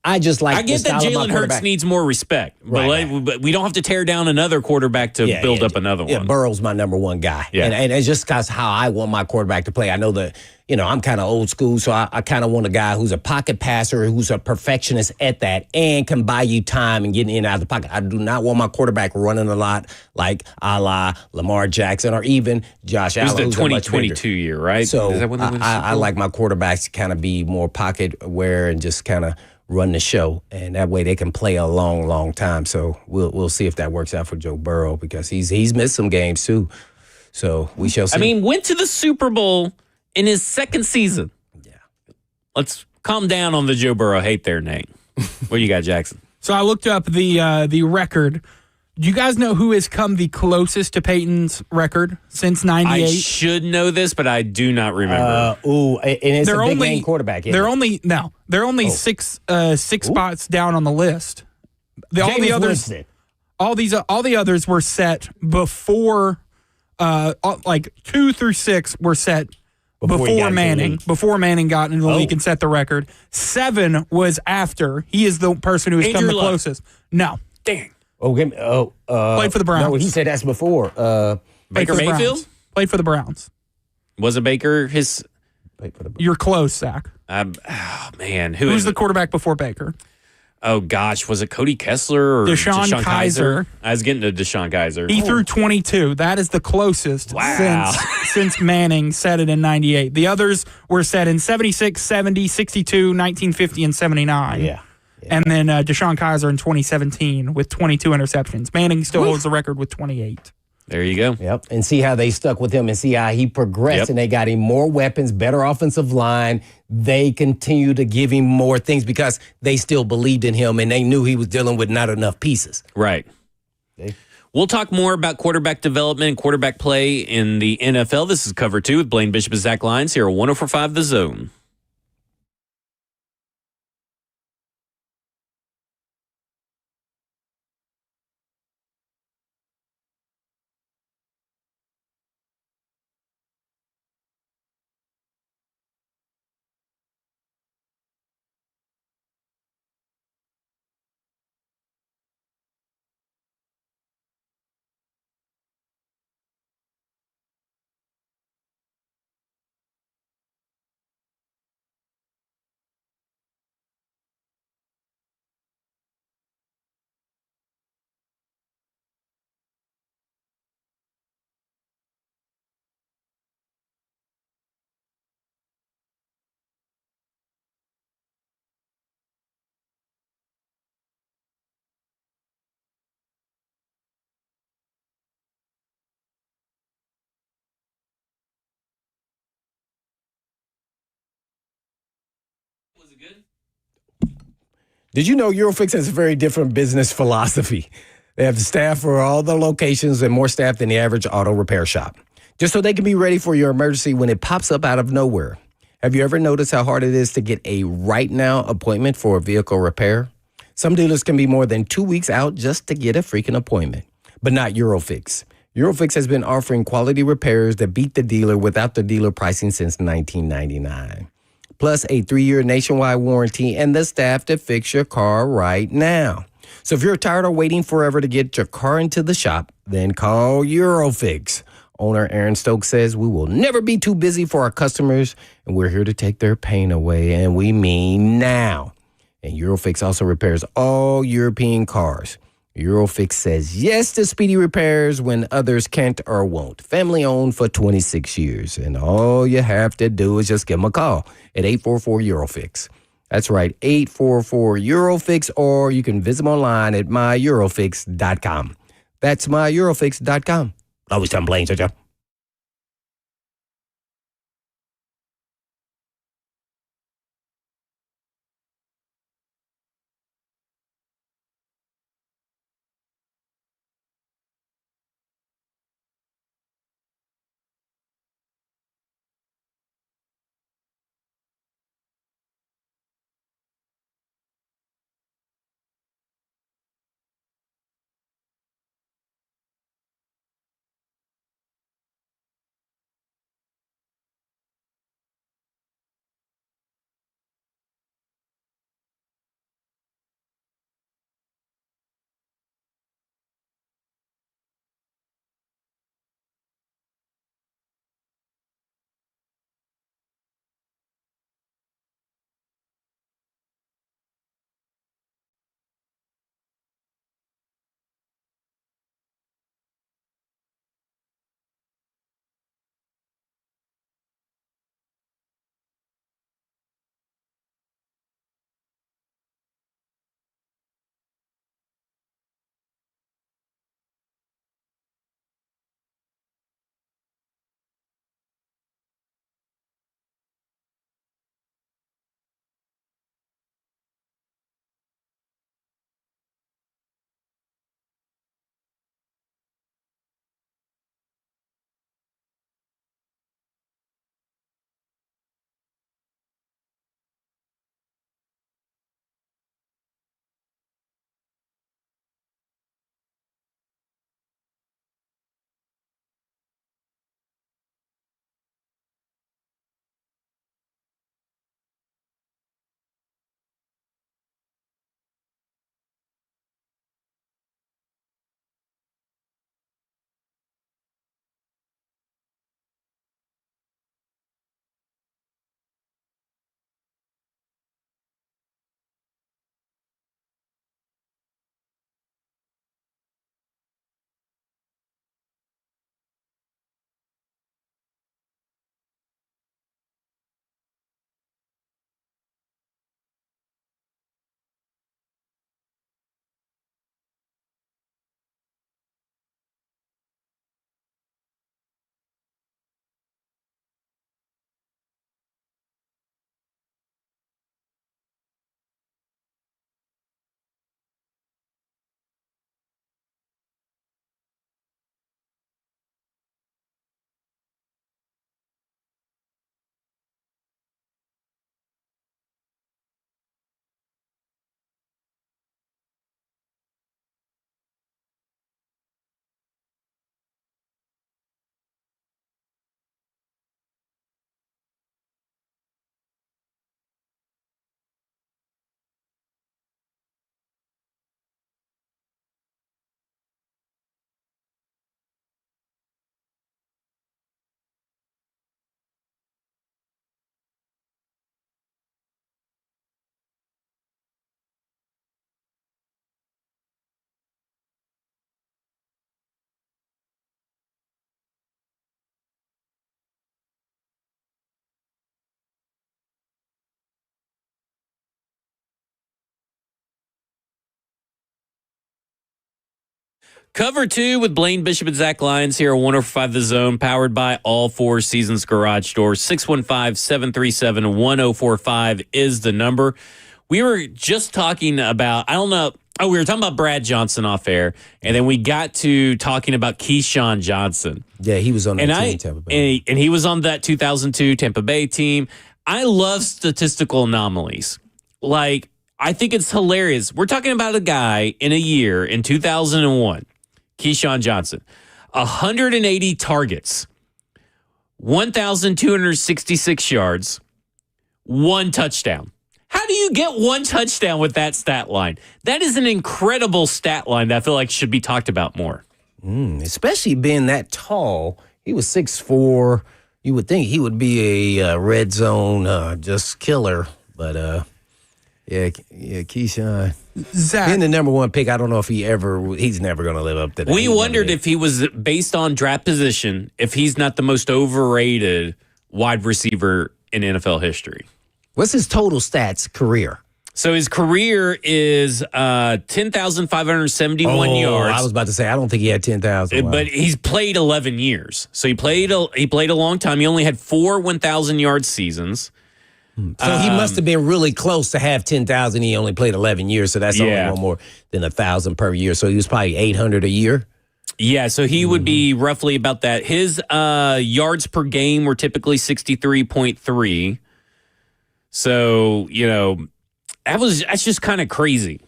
I just like. I get that Jalen Hurts needs more respect, but we don't have to tear down another quarterback to build up another one. Yeah, Burrow's my number one guy, and it's just because how I want my quarterback to play. I know that I'm kind of old school, so I kind of want a guy who's a pocket passer, who's a perfectionist at that, and can buy you time and get in and out of the pocket. I do not want my quarterback running a lot like a la Lamar Jackson or even Josh Allen. It was the 2022 year, right? So I like my quarterbacks to kind of be more pocket aware and just kind of run the show, and that way they can play a long, long time. So we'll see if that works out for Joe Burrow because he's missed some games too. So we shall see. I mean, went to the Super Bowl in his second season. Yeah. Let's calm down on the Joe Burrow hate there, Nate. What do you got, Jackson? So I looked up the record. Do you guys know who has come the closest to Peyton's record since '98? I should know this, but I do not remember. And it's a big name quarterback. They're only six spots down on the list. All the others were set before. 2 through 6 were set before Manning. Before Manning got into the league and set the record. 7 was after. He is the person who has come the closest. No, dang. Played for the Browns. No, he said that's before. Baker Mayfield? Played for the Browns. Wasn't Baker his... You're close, Zach. Man. Who's the quarterback before Baker? Oh, gosh. Was it Cody Kessler or Deshaun Kaiser? I was getting to Deshaun Kaiser. He threw 22. That is the closest since Manning set it in 98. The others were set in 76, 70, 62, 1950, and 79. Yeah. And then Deshaun Kaiser in 2017 with 22 interceptions. Manning still holds the record with 28. There you go. Yep. And see how they stuck with him and see how he progressed. And they got him more weapons, better offensive line. They continue to give him more things because they still believed in him and they knew he was dealing with not enough pieces. Right. We'll talk more about quarterback development and quarterback play in the NFL. This is Cover 2 with Blaine Bishop and Zach Lyons here on 104.5 The Zone. Did you know Eurofix has a very different business philosophy? They have the staff for all the locations and more staff than the average auto repair shop, just so they can be ready for your emergency when it pops up out of nowhere. Have you ever noticed how hard it is to get a right now appointment for a vehicle repair? Some dealers can be more than 2 weeks out just to get a freaking appointment, but not Eurofix. Eurofix has been offering quality repairs that beat the dealer without the dealer pricing since 1999. Plus a 3-year nationwide warranty and the staff to fix your car right now. So if you're tired of waiting forever to get your car into the shop, then call Eurofix. Owner Aaron Stokes says we will never be too busy for our customers, and we're here to take their pain away, and we mean now. And Eurofix also repairs all European cars. Eurofix says yes to speedy repairs when others can't or won't. Family owned for 26 years. And all you have to do is just give them a call at 844-EUROFIX. That's right, 844-EUROFIX, or you can visit them online at myEurofix.com. That's myEurofix.com. Always time Blaine, Joe. Cover 2 with Blaine Bishop and Zach Lyons here on 105 The Zone, powered by All Four Seasons Garage Doors. 615-737-1045 is the number. We were just talking about, I don't know, we were talking about Brad Johnson off air, and then we got to talking about Keyshawn Johnson. Yeah, he was on that team, Tampa Bay. And he was on that 2002 Tampa Bay team. I love statistical anomalies. Like, I think it's hilarious. We're talking about a guy in a year in 2001, Keyshawn Johnson, 180 targets, 1,266 yards, 1 touchdown. How do you get 1 touchdown with that stat line? That is an incredible stat line that I feel like should be talked about more. Especially being that tall. He was 6'4". You would think he would be a red zone just killer. But, Keyshawn. Zach. Being the number 1 pick, I don't know if he's never going to live up to that. We wondered if he was, based on draft position, if he's not the most overrated wide receiver in NFL history. What's his total stats career? So his career is 10,571 yards. I was about to say, I don't think he had 10,000. Wow. But he's played 11 years. So he played a long time. He only had 4 1,000-yard seasons. So he must have been really close to have 10,000. He only played 11 years, so that's only one more than 1,000 per year. So he was probably 800 a year. Yeah, so he would be roughly about that. His yards per game were typically 63.3. So, that's just kind of crazy.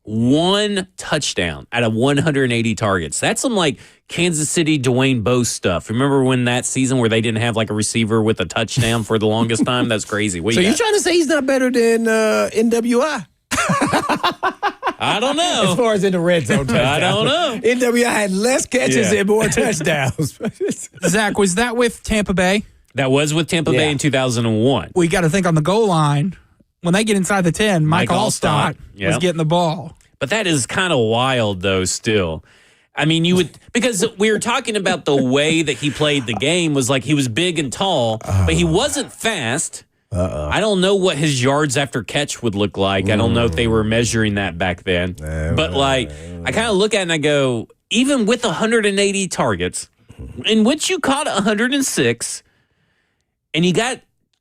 1 touchdown out of 180 targets. That's some like Kansas City Dwayne Bowe stuff. Remember when that season where they didn't have like a receiver with a touchdown for the longest time? That's crazy. So you're trying to say he's not better than NWI? I don't know. As far as in the red zone touchdowns. I don't know. NWI had less catches and more touchdowns. Zach, was that with Tampa Bay? That was with Tampa Bay in 2001. We got to think on the goal line. When they get inside the 10, Mike Allstott was getting the ball. But that is kind of wild, though, still. I mean, you would, because we were talking about the way that he played the game was like he was big and tall, but he wasn't fast. I don't know what his yards after catch would look like. I don't know if they were measuring that back then. But, like, I kind of look at it and I go, even with 180 targets, in which you caught 106, and you got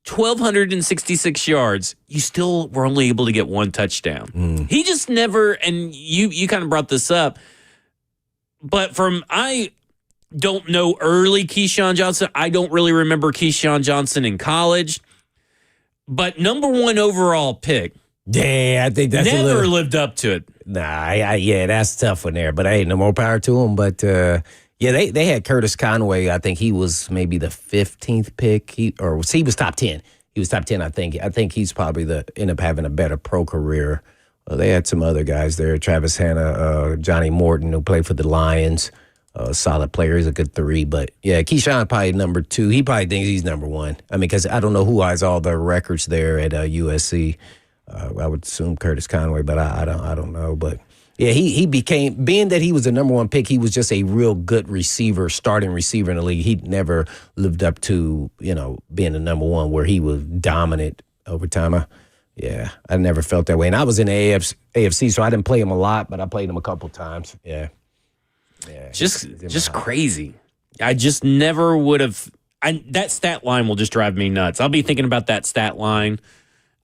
1,266 yards, you still were only able to get 1 touchdown. He just never, and you kind of brought this up, but I don't know early Keyshawn Johnson. I don't really remember Keyshawn Johnson in college, but number 1 overall pick. Yeah, I think that's never lived up to it. Nah, that's tough one there, but hey, no more power to him. But they had Curtis Conway. I think he was maybe the 15th pick. He was top 10. He was top 10, I think. I think he's probably end up having a better pro career. They had some other guys there. Travis Hanna, Johnny Morton, who played for the Lions. Solid player. He's a good 3. But, yeah, Keyshawn probably number 2. He probably thinks he's number 1. I mean, because I don't know who has all the records there at USC. I would assume Curtis Conway, but I don't know. But yeah, he became, being that he was the number 1 pick, he was just a real good receiver, starting receiver in the league. He never lived up to, being the number 1 where he was dominant over time. I never felt that way. And I was in the AFC, so I didn't play him a lot, but I played him a couple times. Yeah. Just crazy. I just never would have. That stat line will just drive me nuts. I'll be thinking about that stat line.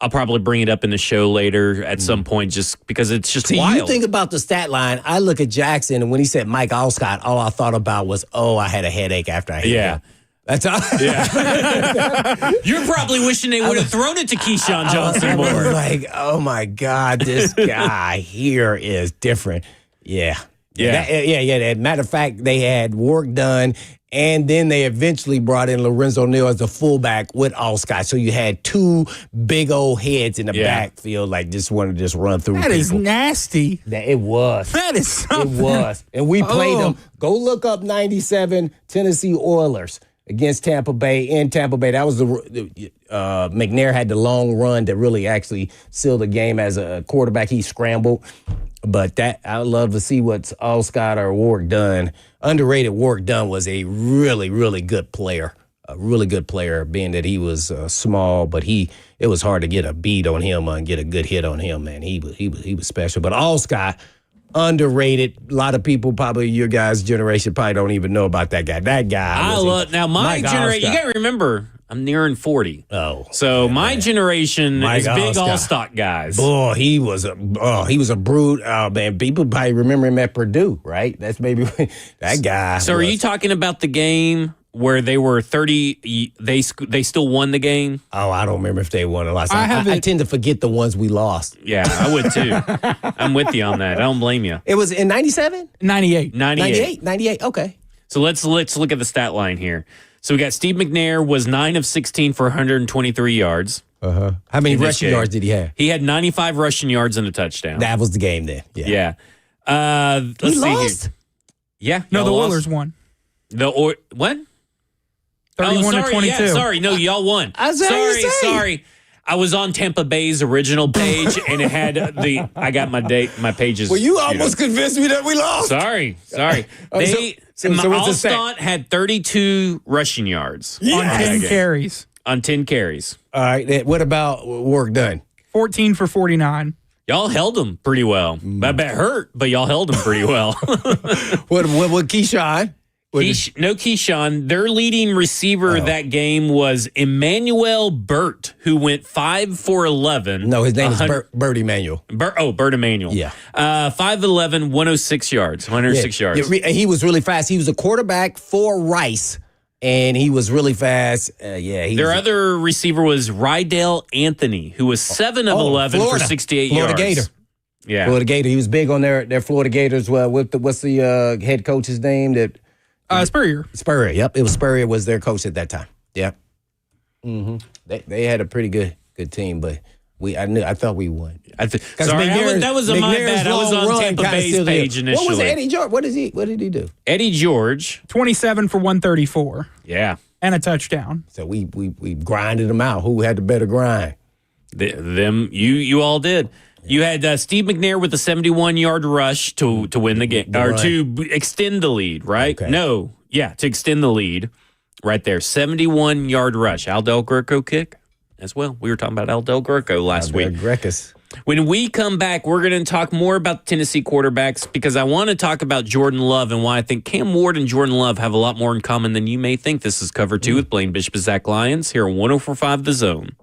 I'll probably bring it up in the show later at some point just because it's just wild. You think about the stat line, I look at Jackson, and when he said Mike Allstott, all I thought about was, I had a headache after I hit him. That's all. Yeah. You're probably wishing they would have thrown it to Keyshawn Johnson more. I was like, oh, my God, this guy here is different. Yeah. Matter of fact, they had work done, and then they eventually brought in Lorenzo Neal as a fullback with Allstott. So you had 2 big old heads in the backfield, like just want to just run through That people. is nasty. It was. That is something. It was. And we played them. Go look up 97 Tennessee Oilers against Tampa Bay in Tampa Bay. That was McNair had the long run that really actually sealed the game as a quarterback. He scrambled. But I would love to see what Allstott or Warwick Dunn, underrated Warwick Dunn, was a really, really good player. A really good player, being that he was small, but it was hard to get a beat on him and get a good hit on him, man. He was special. But Allstott, underrated. A lot of people, probably your guys' generation, probably don't even know about that guy. That guy. Now my generation. You got to remember, I'm nearing 40. Oh, so my generation is big Allstott. all-stock guys. Boy, he was a brute. Oh man, people probably remember him at Purdue, right? That's maybe that guy. So are you talking about the game where they were 30? They still won the game. Oh, I don't remember if they won or lost. I tend to forget the ones we lost. Yeah, I would too. I'm with you on that. I don't blame you. It was in 97? 98. 98. Okay. So let's look at the stat line here. So we got Steve McNair was 9 of 16 for 123 yards. How many rushing yards did he have? He had 95 rushing yards and a touchdown. That was the game then. Yeah. Let's see lost? here. Yeah. No, the lost. Oilers won. What? 31 to 22. Yeah, sorry. No, y'all won. Sorry. I was on Tampa Bay's original page, and it had I got my pages. Well, you almost convinced me that we lost. Sorry. So what's the Allstott had 32 rushing yards on 10 carries. On 10 carries. All right. What about work done? 14 for 49. Y'all held them pretty well. I bet hurt, but y'all held them pretty well. What Keyshawn? No Keyshawn. Their leading receiver that game was Emmanuel Burt, who went 5 for 11. No, his name is Burt Emanuel. Burt Emanuel. Yeah. 5'11", 106 yards. 106 yards. Yeah, he was really fast. He was a quarterback for Rice, and he was really fast. Their other receiver was Rydell Anthony, who was 7 of 11 for 68 Florida yards. Gator. Yeah. Florida Gator. He was big on their Florida Gators. Well, what's the head coach's name? Spurrier. Spurrier. Yep, it was Spurrier was their coach at that time. Yep. Mm-hmm. They had a pretty good team, but I thought we won. Sorry, that was my bad. I was on Tampa Bay's page initially. What was Eddie George? What did he do? Eddie George, 27 for 134. Yeah, and a touchdown. So we grinded them out. Who had the better grind? You all did. You had Steve McNair with a 71-yard rush to win the game, or to extend the lead, right? Okay. To extend the lead right there. 71-yard rush. Al Del Greco kick as well. We were talking about Al Del Greco last week. Grecus. When we come back, we're going to talk more about Tennessee quarterbacks because I want to talk about Jordan Love and why I think Cam Ward and Jordan Love have a lot more in common than you may think. This is Cover 2 with Blaine Bishop and Zach Lyons here on 104.5 The Zone.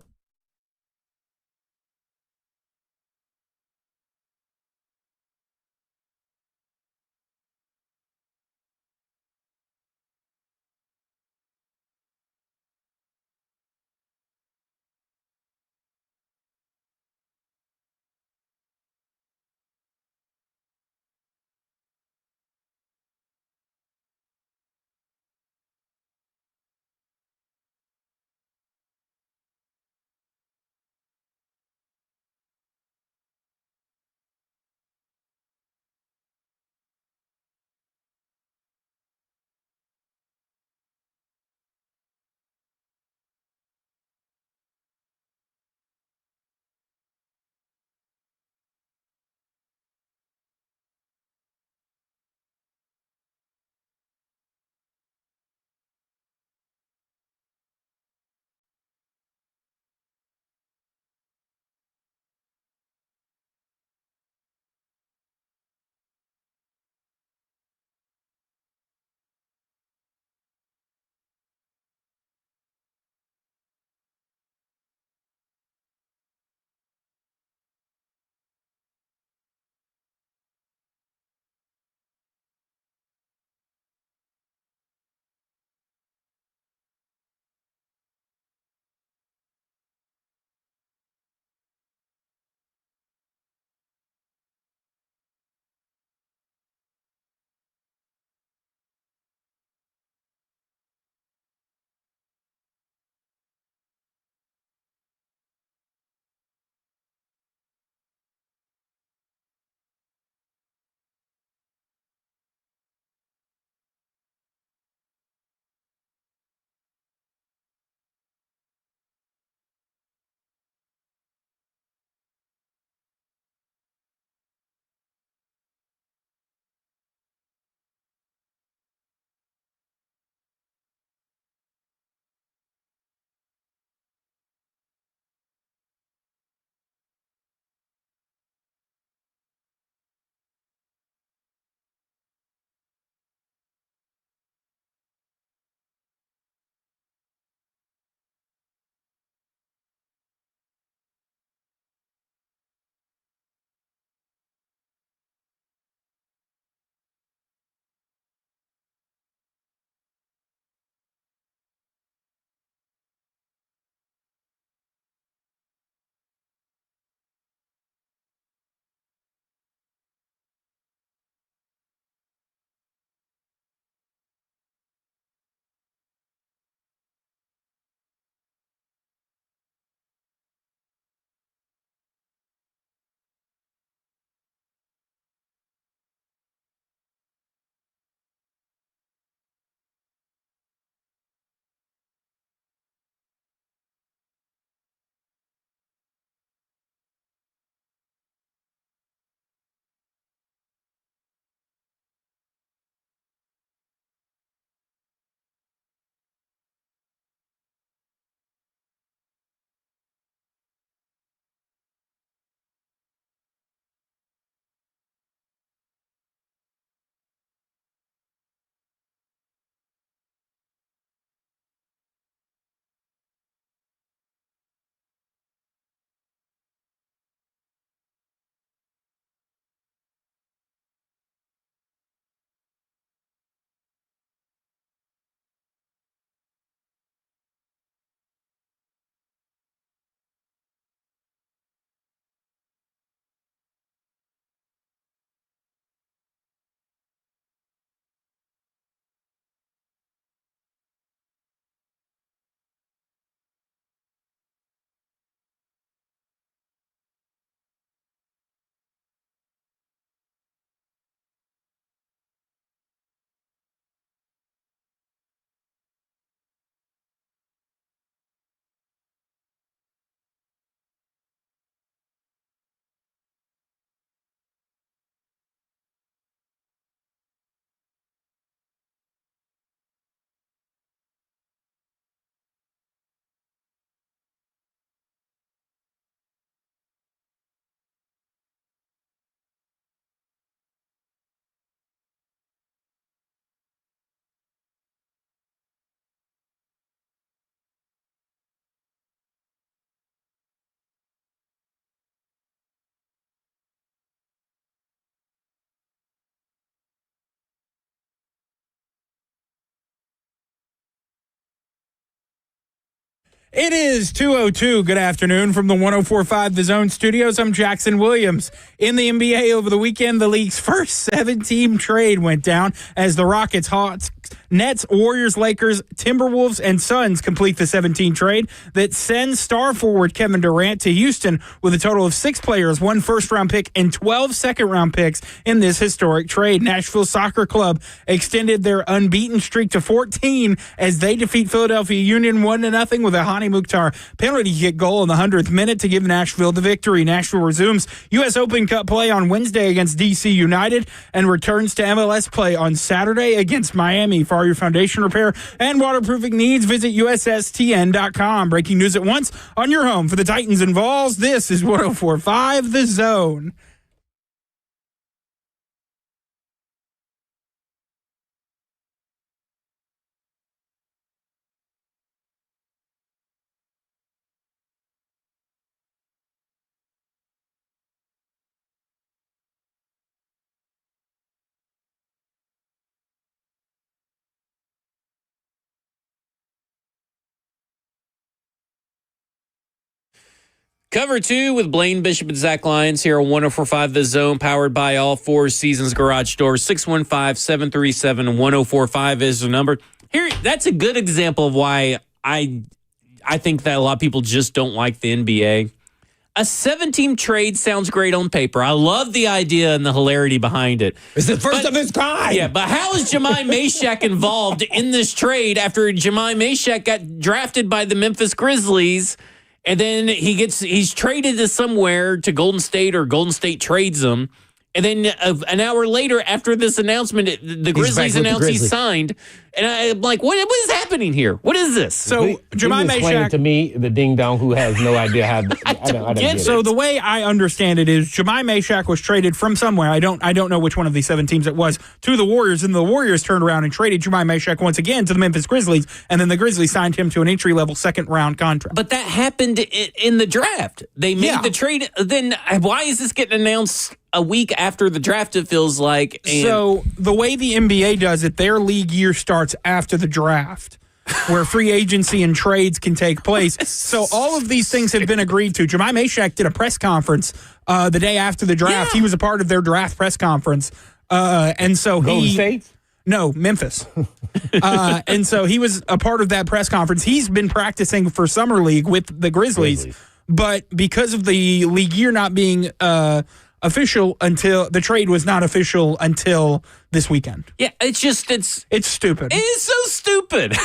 It is 2:02. Good afternoon from the 104.5 The Zone Studios. I'm Jackson Williams. In the NBA over the weekend, the league's first 7-team trade went down as the Rockets, Hawks, Nets, Warriors, Lakers, Timberwolves, and Suns complete the 17 trade that sends star forward Kevin Durant to Houston with a total of 6 players, 1 first-round pick, and 12 second-round picks in this historic trade. Nashville Soccer Club extended their unbeaten streak to 14 as they defeat Philadelphia Union 1-0 with a Hani Mukhtar penalty kick goal in the 100th minute to give Nashville the victory. Nashville resumes U.S. Open Cup play on Wednesday against D.C. United and returns to MLS play on Saturday against Miami. For all your foundation repair and waterproofing needs, visit USSTN.com. Breaking news at once on your home for the Titans and Vols. This is 104.5 The Zone. Cover 2 with Blaine Bishop and Zach Lyons here on 104.5 The Zone, powered by all 4 Seasons Garage Doors. 615-737-1045 is the number. Here, that's a good example of why I think that a lot of people just don't like the NBA. A 7-team trade sounds great on paper. I love the idea and the hilarity behind it. It's the first of its kind. Yeah, but how is Jemai Meshack involved in this trade after Jemai Meshack got drafted by the Memphis Grizzlies? And then he's traded to somewhere to Golden State, or Golden State trades him. And then an hour later, after this announcement, the Grizzlies announced he signed. And I'm like, what is happening here? What is this? So Jemai Meshack, to me, the ding dong who has no idea how. I don't get it. So the way I understand it is Jemai Meshack was traded from somewhere. I don't know which one of these 7 teams it was, to the Warriors, and the Warriors turned around and traded Jemai Meshack once again to the Memphis Grizzlies, and then the Grizzlies signed him to an entry-level second-round contract. But that happened in the draft. They made the trade. Then why is this getting announced a week after the draft, it feels like? So the way the NBA does it, their league year starts after the draft, where free agency and trades can take place. So all of these things have been agreed to. Jemai Meshack did a press conference the day after the draft. Yeah. He was a part of their draft press conference. And so Golden State? No, Memphis. And so he was a part of that press conference. He's been practicing for Summer League with the Grizzlies. But because of the league year not being official until the trade was not official until this weekend. Yeah, it's stupid. It is so stupid.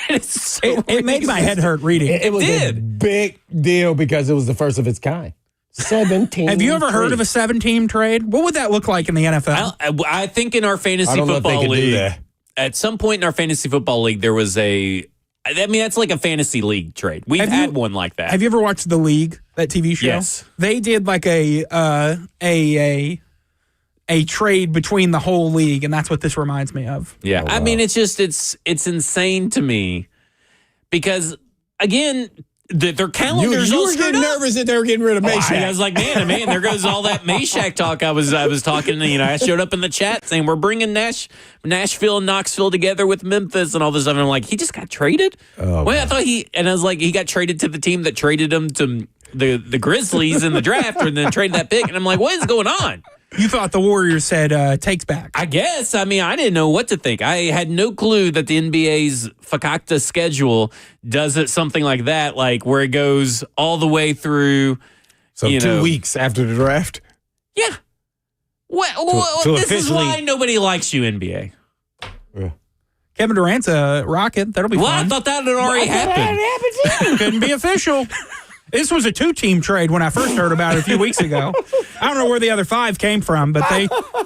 It made my head hurt reading. It was a big deal because it was the first of its kind. 17. Have you ever heard of a 7-team trade? What would that look like in the NFL? I think in our fantasy football league, at some point in our fantasy football league, there was that's like a fantasy league trade. We've had one like that. Have you ever watched The League, that TV show? Yes. They did like a trade between the whole league, and that's what this reminds me of. Yeah. Oh, wow. I mean, it's insane to me because, again, their calendars you were getting nervous that they were getting rid of Meshack. I was like, man, there goes all that Meshack talk I was talking. I showed up in the chat saying we're bringing Nashville and Knoxville together with Memphis and all this stuff. And I'm like, he just got traded? I thought I was like, he got traded to the team that traded him to the Grizzlies in the draft and then traded that pick. And I'm like, what is going on? You thought the Warriors said takes back. I guess. I mean, I didn't know what to think. I had no clue that the NBA's fakakta schedule does it something like that, like where it goes all the way through. So 2 weeks after the draft? Yeah. Well, this is why nobody likes you, NBA. Yeah. Kevin Durant's a Rocket. That'll be fun. I thought that had already happened. Couldn't be official. This was a 2-team trade when I first heard about it a few weeks ago. I don't know where the other 5 came from, but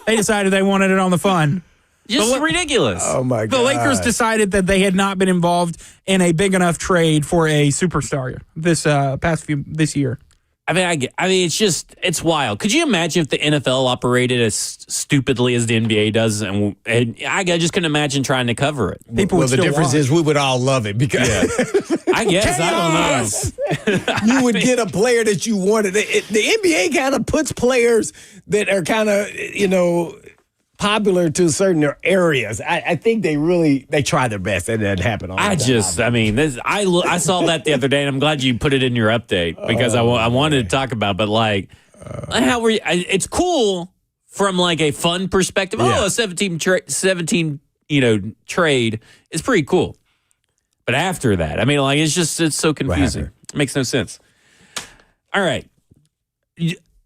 they decided they wanted it on the fun. Just ridiculous. Oh, my God. The Lakers decided that they had not been involved in a big enough trade for a superstar this year. I mean, it's wild. Could you imagine if the NFL operated as stupidly as the NBA does? And I just couldn't imagine trying to cover it. The difference is we would all love it because I guess I don't know. You would get a player that you wanted. The NBA kind of puts players that are kind of popular to certain areas. I think they try their best. That doesn't happen all the time. I saw that the other day, and I'm glad you put it in your update because I wanted to talk about, but like, how were you? It's cool from like a fun perspective. Yeah. A 17 trade is pretty cool. But after that, I mean, like, it's so confusing. It makes no sense. All right.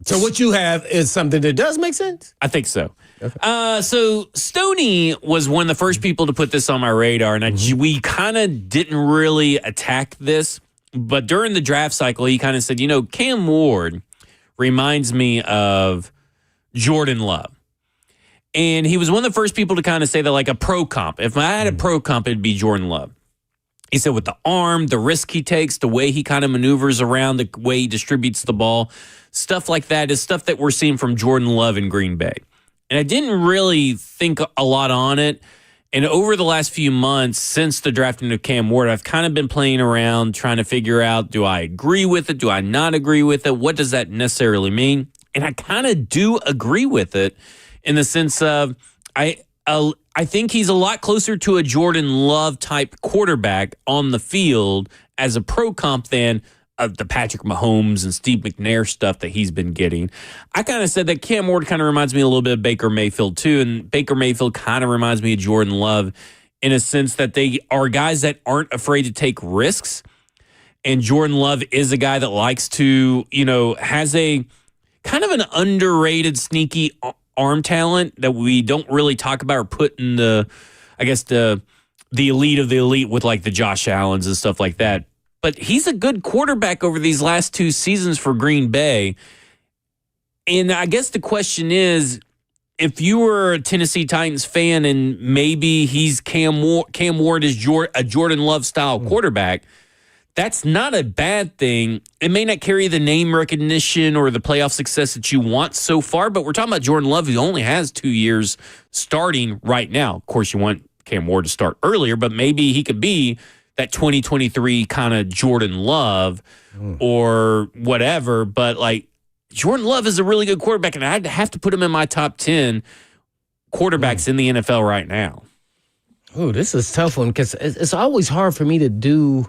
So what you have is something that does make sense? I think so. Okay. So Stoney was one of the first people to put this on my radar, and we kind of didn't really attack this. But during the draft cycle, he kind of said, Cam Ward reminds me of Jordan Love. And he was one of the first people to kind of say that, like, a pro comp. If I had a pro comp, it'd be Jordan Love. He said with the arm, the risk he takes, the way he kind of maneuvers around, the way he distributes the ball, stuff like that is stuff that we're seeing from Jordan Love in Green Bay. And I didn't really think a lot on it. And over the last few months since the drafting of Cam Ward, I've kind of been playing around trying to figure out, do I agree with it? Do I not agree with it? What does that necessarily mean? And I kind of do agree with it in the sense of I think he's a lot closer to a Jordan Love type quarterback on the field as a pro comp than the Patrick Mahomes and Steve McNair stuff that he's been getting. I kind of said that Cam Ward kind of reminds me a little bit of Baker Mayfield too, and Baker Mayfield kind of reminds me of Jordan Love in a sense that they are guys that aren't afraid to take risks. And Jordan Love is a guy that likes to, has a kind of an underrated, sneaky arm talent that we don't really talk about or put in the elite of the elite with like the Josh Allens and stuff like that. But he's a good quarterback over these last 2 seasons for Green Bay. And I guess the question is, if you were a Tennessee Titans fan and maybe he's Cam Ward is a Jordan Love style quarterback, that's not a bad thing. It may not carry the name recognition or the playoff success that you want so far, but we're talking about Jordan Love, who only has 2 years starting right now. Of course, you want Cam Ward to start earlier, but maybe he could be that 2023 kind of Jordan Love or whatever. But, like, Jordan Love is a really good quarterback, and I'd have to put him in my top 10 quarterbacks in the NFL right now. Oh, this is a tough one because it's always hard for me to do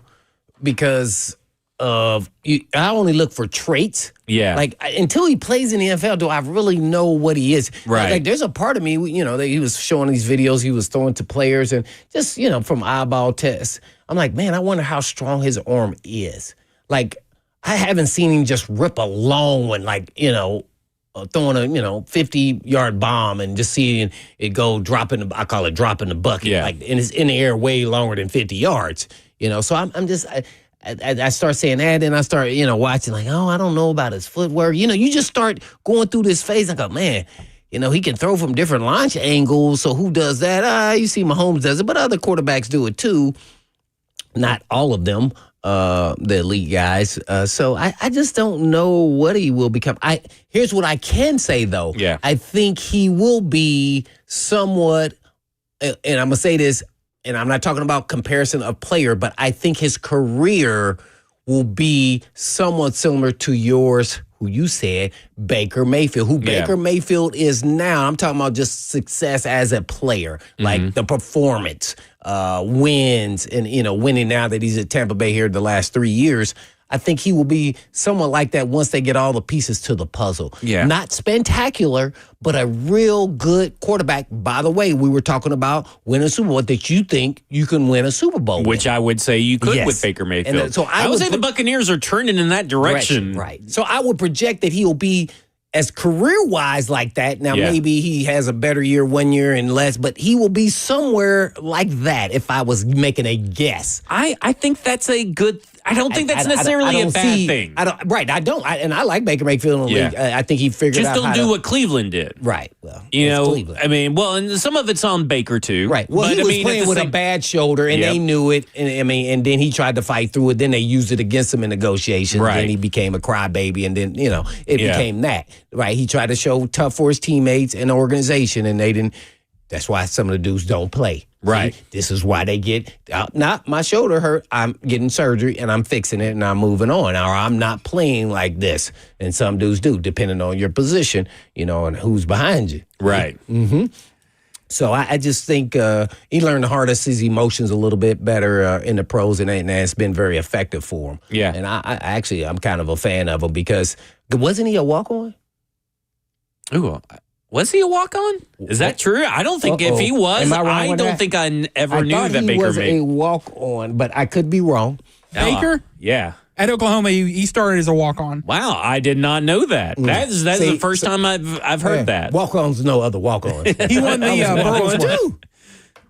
because of I only look for traits. Yeah. Like, until he plays in the NFL, do I really know what he is? Right. Like, there's a part of me, that he was showing these videos he was throwing to players and just, from eyeball tests. I'm like, man, I wonder how strong his arm is. Like, I haven't seen him just rip a long one, like, throwing a 50-yard bomb and just seeing it go drop in the, I call it drop in the bucket. Yeah. Like, and it's in the air way longer than 50 yards. So I'm just I start saying that, and I start watching like, oh, I don't know about his footwork. You just start going through this phase. I go, man, he can throw from different launch angles. So who does that? You see Mahomes does it, but other quarterbacks do it too. Not all of them, the elite guys. So I just don't know what he will become. Here's what I can say though. Yeah. I think he will be somewhat, and I'm gonna say this. And I'm not talking about comparison of player, but I think his career will be somewhat similar to yours, who you said, Baker Mayfield, who Baker Mayfield is now. I'm talking about just success as a player, like the performance, wins, and, winning now that he's at Tampa Bay here the last 3 years. I think he will be somewhat like that once they get all the pieces to the puzzle. Yeah. Not spectacular, but a real good quarterback. By the way, we were talking about winning a Super Bowl, that you think you can win a Super Bowl Which with. I would say you could Yes. with Baker Mayfield. And so I would would say the Buccaneers are turning in that direction. Right. So I would project that he'll be as career-wise like that. Now, maybe he has a better year 1 year and less, but he will be somewhere like that if I was making a guess. I think that's a good I don't think that's necessarily a bad thing. I like Baker Mayfield in the league. I think he figured out how Just don't do what Cleveland did. Right. Well, Cleveland. I mean, and some of it's on Baker too. Right. Well, he was playing with a bad shoulder, and they knew it. And then he tried to fight through it. Then they used it against him in negotiations. Right. Then he became a crybaby, and then it became that. Right. He tried to show tough for his teammates and the organization, and they didn't. That's why some of the dudes don't play. Right. See, this is why they get not my shoulder hurt. I'm getting surgery and I'm fixing it and I'm moving on. Or I'm not playing like this. And some dudes do, depending on your position, and who's behind you. Right. Mm-hmm. So I just think he learned to harness his emotions a little bit better in the pros, and it's been very effective for him. Yeah. And I'm kind of a fan of him because wasn't he a walk-on? Ooh, was he a walk-on? Is that true? I don't think if he was, I don't think I ever knew that Baker was a walk-on, but I could be wrong. Baker? Yeah. At Oklahoma, he started as a walk-on. Wow, I did not know that. That's the first time I've heard that. Walk-ons, no other walk-ons. He won the Burlsworth.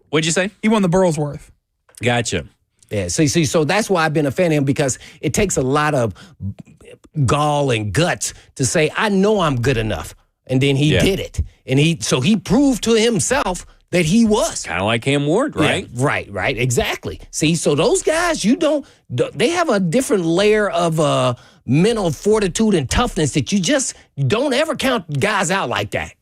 What'd you say? He won the Burlsworth. Gotcha. Yeah, see, so that's why I've been a fan of him, because it takes a lot of gall and guts to say, I know I'm good enough. And then he did it. And he proved to himself that he was. Kind of like Cam Ward, right? Yeah, right, exactly. See, so those guys, they have a different layer of mental fortitude and toughness that you just don't ever count guys out like that.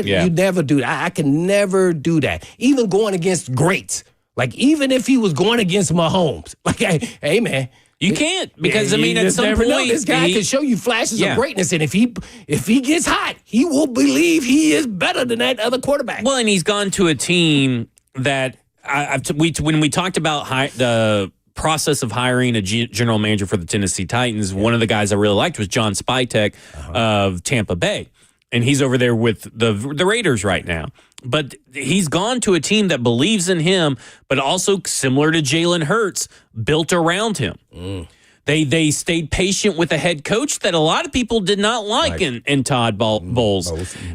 You never do that. I can never do that. Even going against greats. Like, even if he was going against Mahomes. Like, hey man. You can't, because, at some point, this guy can show you flashes of greatness, and if he gets hot, he will believe he is better than that other quarterback. Well, and he's gone to a team that when we talked about the process of hiring a general manager for the Tennessee Titans, one of the guys I really liked was John Spytek of Tampa Bay, and he's over there with the Raiders right now. But he's gone to a team that believes in him, but also similar to Jalen Hurts, built around him. They stayed patient with a head coach that a lot of people did not like in Todd Bowles.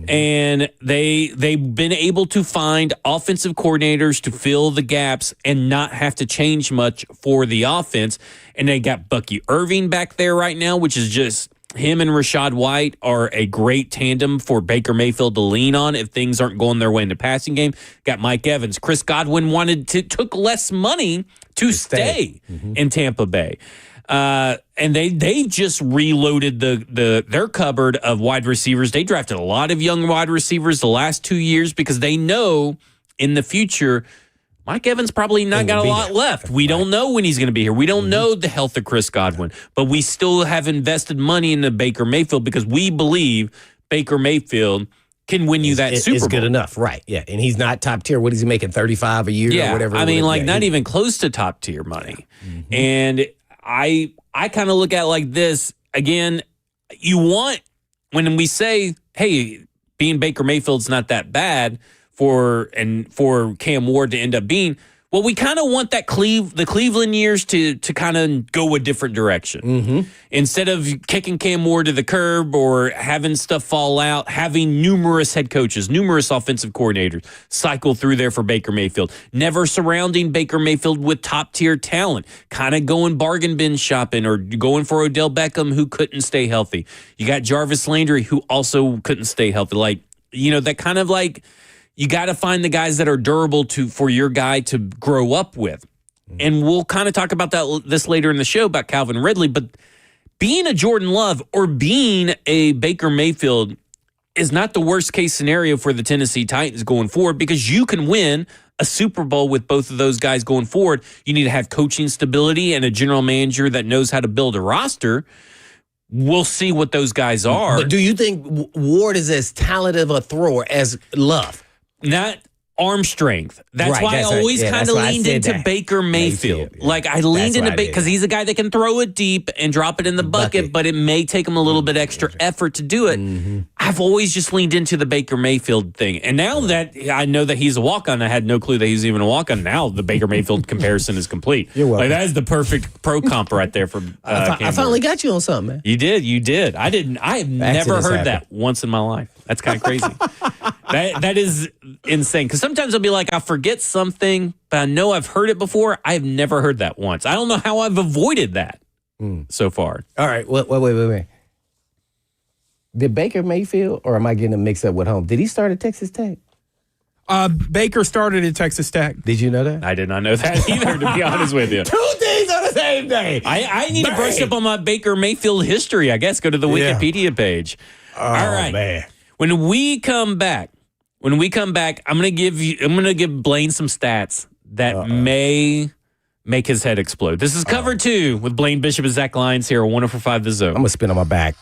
And they've been able to find offensive coordinators to fill the gaps and not have to change much for the offense. And they got Bucky Irving back there right now, which is just... Him and Rashad White are a great tandem for Baker Mayfield to lean on if things aren't going their way in the passing game. Got Mike Evans. Chris Godwin took less money to stay in Tampa Bay. And they just reloaded their cupboard of wide receivers. They drafted a lot of young wide receivers the last 2 years because they know in the future Mike Evans probably not got a lot left. We don't know when he's going to be here. We don't know the health of Chris Godwin, but we still have invested money into Baker Mayfield because we believe Baker Mayfield can win you that Super Bowl. It's good enough, right? Yeah, and he's not top tier. What is he making, 35 a year or whatever? Not even close to top tier money. And I kind of look at it like this. Again, when we say, hey, being Baker Mayfield's not that bad, for Cam Ward to end up being, well, we kind of want that the Cleveland years to kind of go a different direction. Instead of kicking Cam Ward to the curb or having stuff fall out, having numerous head coaches, numerous offensive coordinators cycle through there for Baker Mayfield, never surrounding Baker Mayfield with top-tier talent, kind of going bargain bin shopping or going for Odell Beckham, who couldn't stay healthy. You got Jarvis Landry, who also couldn't stay healthy. That kind of like... You got to find the guys that are durable for your guy to grow up with. And we'll kind of talk about this later in the show about Calvin Ridley. But being a Jordan Love or being a Baker Mayfield is not the worst case scenario for the Tennessee Titans going forward, because you can win a Super Bowl with both of those guys going forward. You need to have coaching stability and a general manager that knows how to build a roster. We'll see what those guys are. But do you think Ward is as talented a thrower as Love? Not arm strength. That's why I always kind of leaned into Baker Mayfield. I leaned into Baker because he's a guy that can throw it deep and drop it in the bucket, but it may take him a little bit extra effort to do it. I've always just leaned into the Baker Mayfield thing. And now that I know that he's a walk-on, I had no clue that he was even a walk-on. Now the Baker Mayfield comparison is complete. You're welcome. That is the perfect pro comp right there for I finally got you on something, man. You did. I have never heard that once in my life. That's kind of crazy. That is insane. Because sometimes I'll be like, I forget something, but I know I've heard it before. I have never heard that once. I don't know how I've avoided that so far. All right. Wait. Did Baker Mayfield, or am I getting him mixed up with home? Did he start at Texas Tech? Baker started at Texas Tech. Did you know that? I did not know that either, to be honest with you. Two things on the same day. I need to brush up on my Baker Mayfield history, I guess. Go to the Wikipedia page. All right. Man. When we come back, I'm gonna give Blaine some stats that may make his head explode. This is cover 2 with Blaine Bishop and Zach Lyons here on 104.5 The Zone. I'm gonna spin on my back.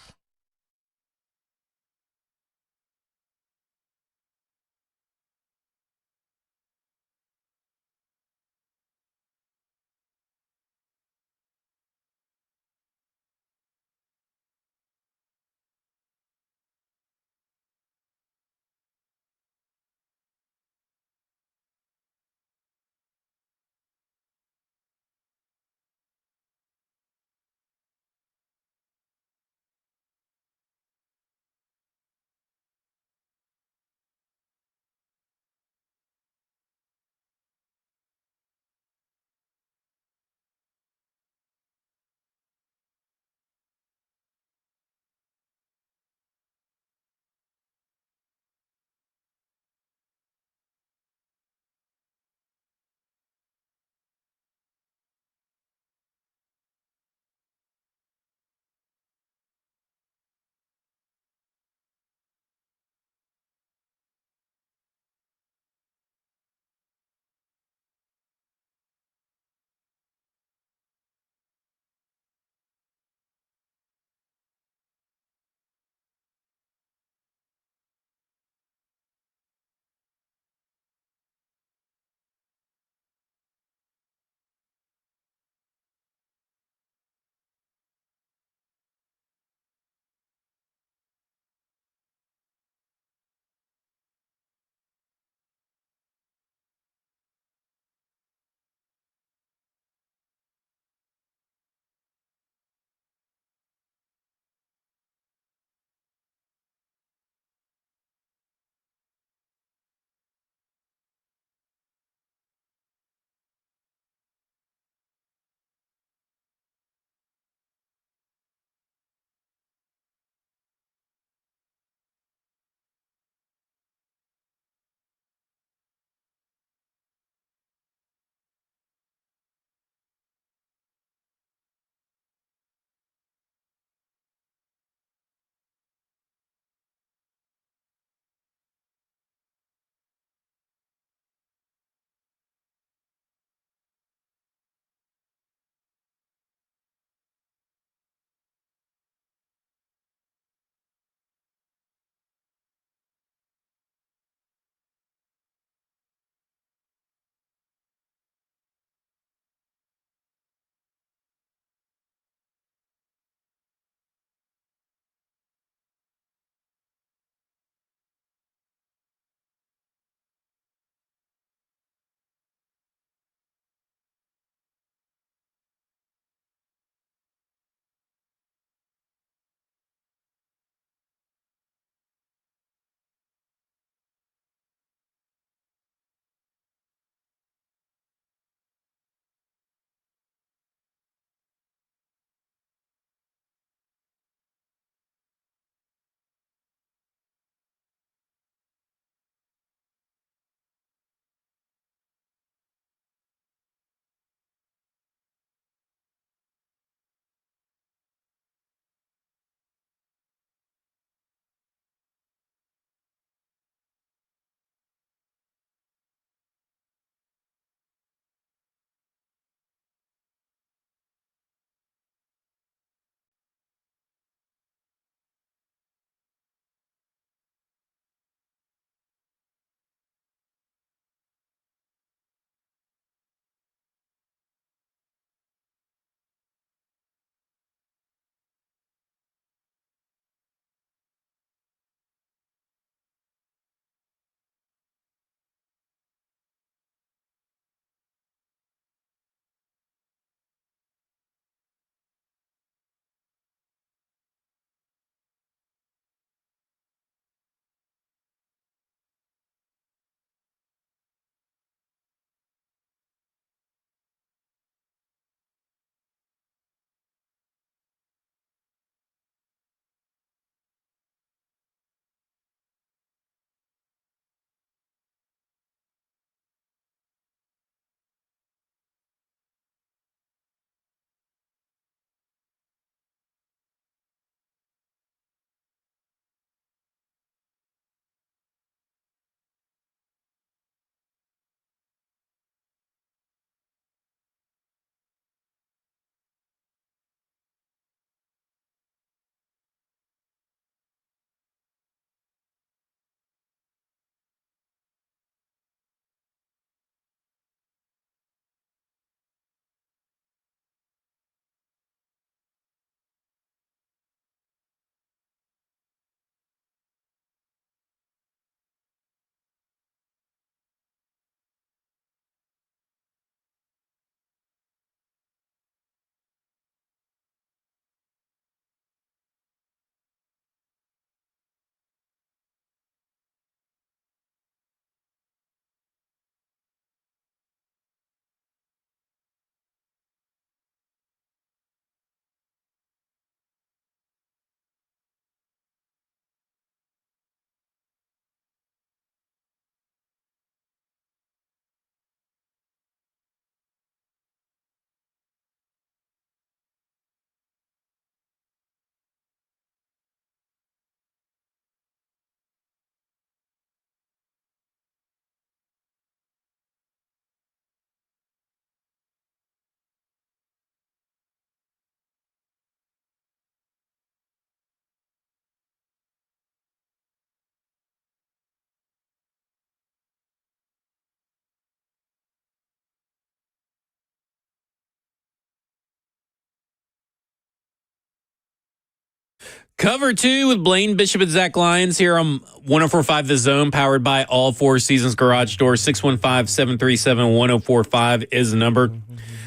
Cover 2 with Blaine Bishop and Zach Lyons here on 104.5 The Zone, powered by All Four Seasons Garage Door. 615-737-1045 is the number.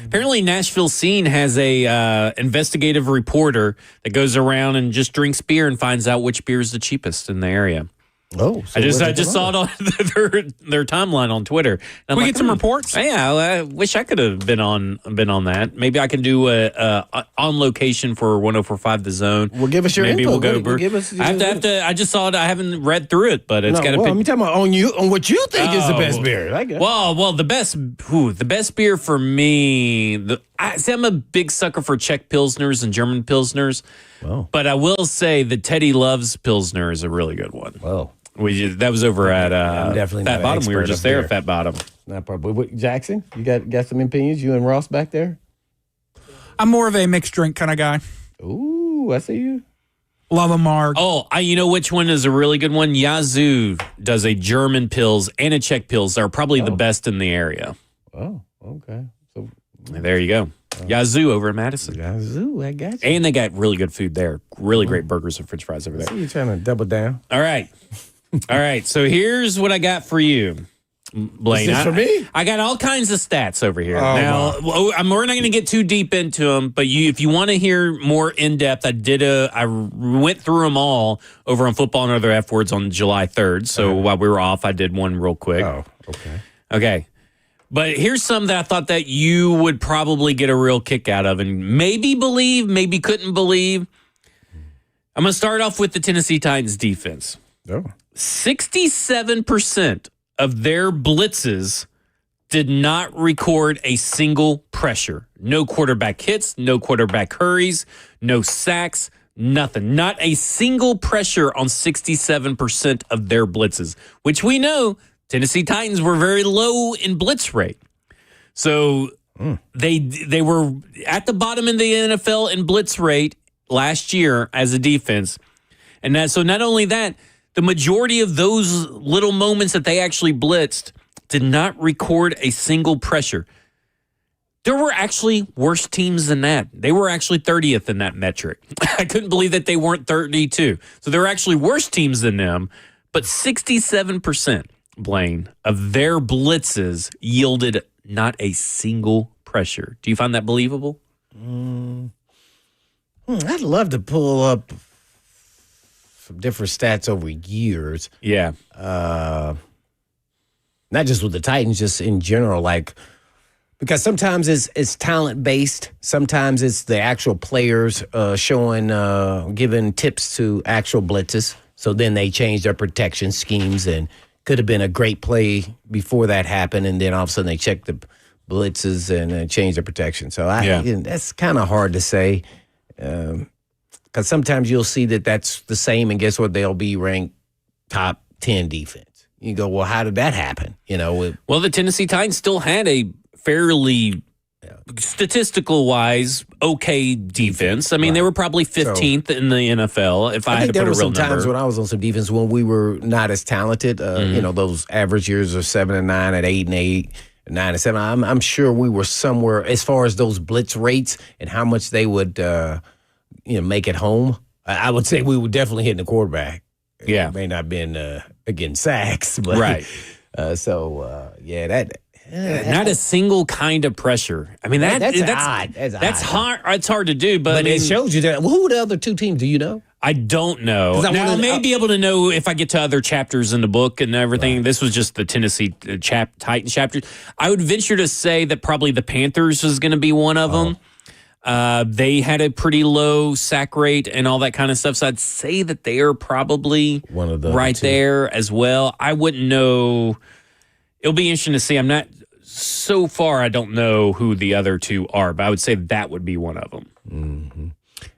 Apparently, Nashville Scene has a investigative reporter that goes around and just drinks beer and finds out which beer is the cheapest in the area. Oh, so I just saw it on their timeline on Twitter. We get some reports. Yeah, I wish I could have been on that. Maybe I can do a on location for 104.5 The Zone. Well, give us your Maybe info. we'll go. Give us. I have to. I just saw it. I haven't read through it, but it's got a. I'm talking about on what you think is the best beer. I guess. Well, the best beer for me. I'm a big sucker for Czech Pilsners and German Pilsners. Wow. But I will say that Teddy Loves Pilsner is a really good one. Wow. That was over at definitely Fat Bottom. We were just there at Fat Bottom. Not probably. What, Jackson, you got some opinions? You and Ross back there? I'm more of a mixed drink kind of guy. Ooh, I see you. Love a marg. Oh, you know which one is a really good one? Yazoo does a German Pils and a Czech Pils. They're probably the best in the area. Oh, okay. So there you go. Yazoo over in Madison. Yazoo, I got you. And they got really good food there. Really great burgers and french fries over there. So you're trying to double down. All right. So here's what I got for you, Blaine. Is this for me? I got all kinds of stats over here. Oh, now, we're not going to get too deep into them, but if you want to hear more in depth, I went through them all over on Football and Other F Words on July 3rd. So while we were off, I did one real quick. Oh, okay. Okay. But here's some that I thought that you would probably get a real kick out of and maybe believe, maybe couldn't believe. I'm going to start off with the Tennessee Titans defense. Oh. 67% of their blitzes did not record a single pressure. No quarterback hits, no quarterback hurries, no sacks, nothing. Not a single pressure on 67% of their blitzes, which we know Tennessee Titans were very low in blitz rate. So they were at the bottom in the NFL in blitz rate last year as a defense. And so not only that, the majority of those little moments that they actually blitzed did not record a single pressure. There were actually worse teams than that. They were actually 30th in that metric. I couldn't believe that they weren't 32. So there were actually worse teams than them, but 67%, Blaine, of their blitzes yielded not a single pressure. Do you find that believable? I'd love to pull up some different stats over years. Yeah. Not just with the Titans, just in general, because sometimes it's talent based, sometimes it's the actual players giving tips to actual blitzes. So then they change their protection schemes, and could have been a great play before that happened, and then all of a sudden they check the blitzes and change their protection. So that's kind of hard to say. Because sometimes you'll see that that's the same, and guess what? They'll be ranked top 10 defense. You go, well, how did that happen? Well, the Tennessee Titans still had a fairly statistical-wise okay defense. I mean, they were probably 15th in the NFL. If I had to put a real number, there were some times when I was on some defense when we were not as talented. Those average years of 7-9 at 8-8. 9-7. I'm sure we were somewhere as far as those blitz rates and how much they would. Make it home. I would say we were definitely hitting the quarterback. Yeah. It may not have been again sacks, but right. That not a single kind of pressure. I mean that's odd. That's hard. It's hard to do, but it shows you that. Well, who were the other two teams? Do you know? I don't know. Now, I may be able to know if I get to other chapters in the book and everything. Right. This was just the Tennessee Titans chapter. I would venture to say that probably the Panthers is going to be one of them. They had a pretty low sack rate and all that kind of stuff. So I'd say that they are probably one of the right there as well. I wouldn't know. It'll be interesting to see. I'm not so far. I don't know who the other two are, but I would say that would be one of them. Mm-hmm.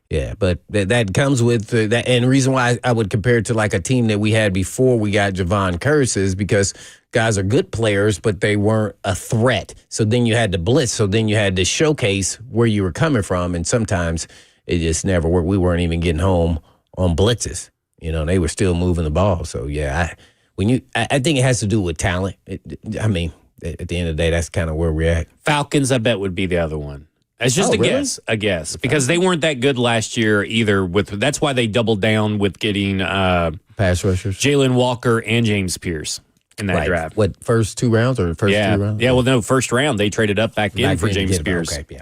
Yeah, but that comes with that. And the reason why I would compare it to like a team that we had before we got Javon Curse is because guys are good players, but they weren't a threat. So then you had to blitz. So then you had to showcase where you were coming from. And sometimes it just never worked. We weren't even getting home on blitzes. They were still moving the ball. So, I think it has to do with talent. At the end of the day, that's kind of where we're at. Falcons, I bet, would be the other one. It's just really? a guess, because they weren't that good last year either. That's why they doubled down with getting pass rushers, Jalen Walker and James Pierce in that draft. What, first 2 rounds or first 3 rounds? Yeah, well, no, first round they traded up back in for James Pierce. Okay,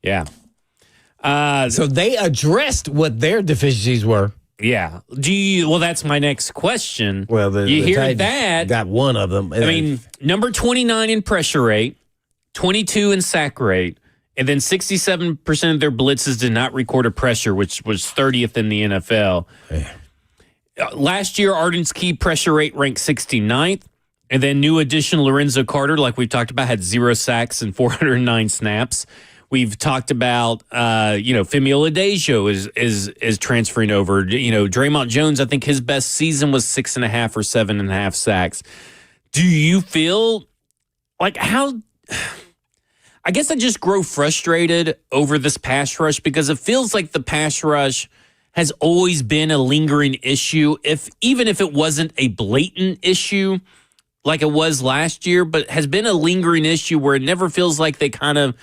yeah. So they addressed what their deficiencies were. Yeah. Well, that's my next question. Well, you hear Titans that? Got one of them. I mean, number 29 in pressure rate, 22 in sack rate, and then 67% of their blitzes did not record a pressure, which was 30th in the NFL. Yeah. Last year, Arden's key pressure rate ranked 69th, and then new addition Lorenzo Carter, like we talked about, had 0 sacks and 409 snaps. We've talked about, Femi Oladejo is transferring over. Draymond Jones, I think his best season was 6.5 or 7.5 sacks. Do you feel like how? I guess I just grow frustrated over this pass rush, because it feels like the pass rush has always been a lingering issue, even if it wasn't a blatant issue like it was last year, but has been a lingering issue where it never feels like they kind of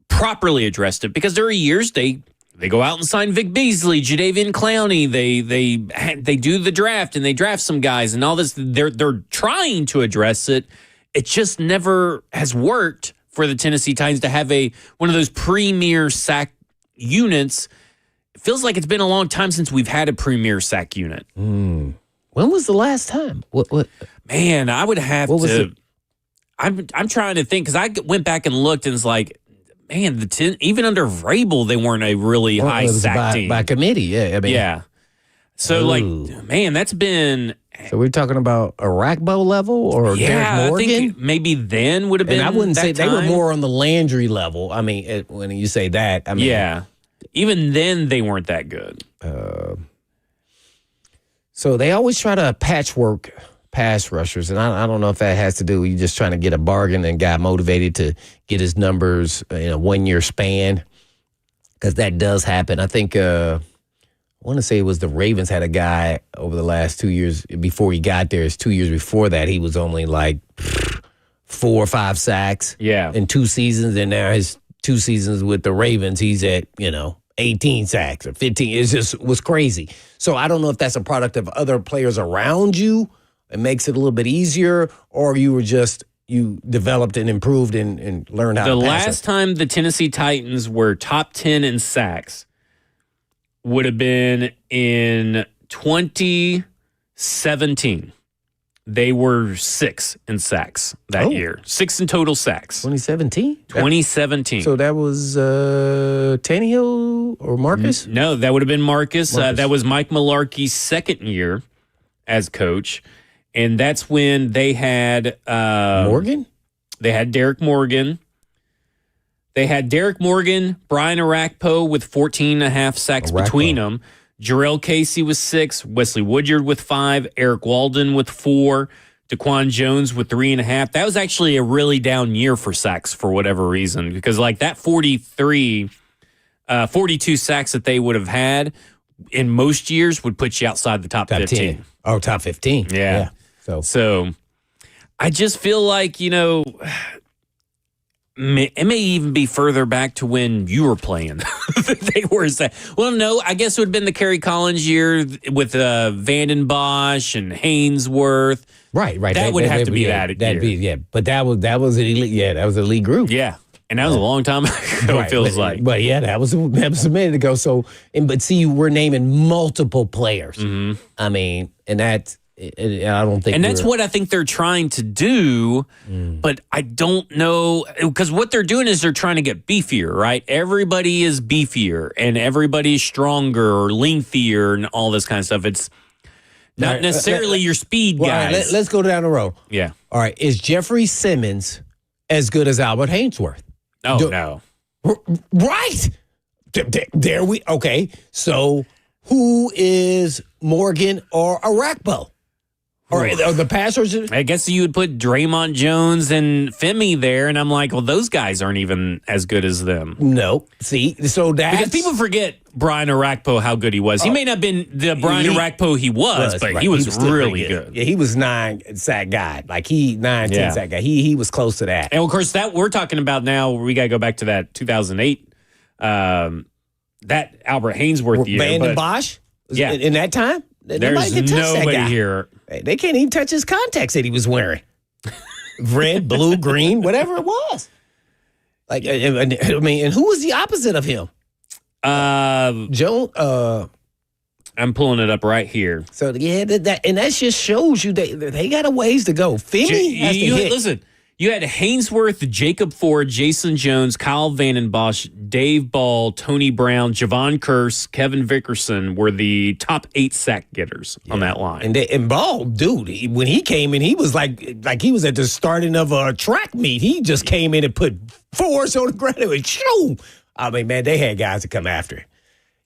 properly addressed it, because there are years they go out and sign Vic Beasley, Jadeveon Clowney, they do the draft and they draft some guys and all this. They're trying to address it. It just never has worked for the Tennessee Titans to have one of those premier sack units. It feels like it's been a long time since we've had a premier sack unit. When was the last time? What? Man, I would have to. I'm trying to think, because I went back and looked and it's like, man, even under Vrabel, they weren't a really high sack team. By committee, yeah. Yeah. So, man, that's been... So we're talking about a Rackbo level or Derek Morgan? I think maybe then would have been. And I wouldn't say time. They were more on the Landry level. I mean, when you say that, I mean... Yeah. Even then, they weren't that good. So they always try to patchwork pass rushers, and I don't know if that has to do with you just trying to get a bargain and got motivated to get his numbers in a 1 year span, because that does happen. I think I want to say it was the Ravens had a guy over the last 2 years before he got there. It's 2 years before that he was only like 4 or 5 sacks in 2 seasons, and now his 2 seasons with the Ravens he's at 18 sacks or 15. It just was crazy. So I don't know if that's a product of other players around you. It makes it a little bit easier, or you developed and improved and learned how to pass. The last time the Tennessee Titans were top 10 in sacks would have been in 2017. They were 6 in sacks that year. 6 in total sacks. 2017? 2017. So that was Tannehill or Marcus? No, that would have been Marcus. That was Mike Mularkey's second year as coach. And that's when they had Morgan? They had Derek Morgan. They had Derek Morgan, Brian Arakpo with 14.5 sacks between them. Jarrell Casey with 6, Wesley Woodyard with 5, Eric Walden with 4, Daquan Jones with 3.5. That was actually a really down year for sacks for whatever reason, because like that 42 sacks that they would have had in most years would put you outside the top 15. 10. Oh, top 15. Yeah. So I just feel like, it may even be further back to when you were playing. They were well, no, I guess it would have been the Kerry Collins year with Vanden Bosch and Hainsworth. Right. That would have to be that year. But that was an elite. Yeah, that was an elite group. Yeah, and that was a long time ago. It feels like. But yeah, that was a minute ago. So, but see, we're naming multiple players. Mm-hmm. I mean, and that's. I don't think, and that's what I think they're trying to do, but I don't know, because what they're doing is they're trying to get beefier, right? Everybody is beefier and everybody's stronger or lengthier and all this kind of stuff. It's not necessarily your speed guys. Right, let's go down the road. Yeah. All right. Is Jeffrey Simmons as good as Albert Hainsworth? Oh, no. Right. There we. Okay. So who is Morgan or Arakpo? Or the pass rushers? I guess you would put Draymond Jones and Femi there, and I'm like, well, those guys aren't even as good as them. No. See, so that's... Because people forget Brian Arakpo, how good he was. He may not have been the Brian Arakpo he was, but right. he was really good. Yeah, he was 9 sack guy. Like 10 sack guy. He was close to that. And of course, that we're talking about now, we got to go back to that 2008, that Albert Hainsworth year. Brandon Bosch? Yeah. In that time? There's nobody here. They can't even touch his contacts that he was wearing. Red, blue, green, whatever it was. Like, I mean, and who was the opposite of him? Joe. I'm pulling it up right here. So yeah, that just shows you they got a ways to go. Femi has to hit. Listen, you had Hainsworth, Jacob Ford, Jason Jones, Kyle Vandenbosch, Dave Ball, Tony Brown, Javon Curse, Kevin Vickerson were the top 8 sack getters on that line. And Ball, dude, when he came in, he was like he was at the starting of a track meet. He just came in and put 4s on the ground and went, shoo. I mean, man, they had guys to come after.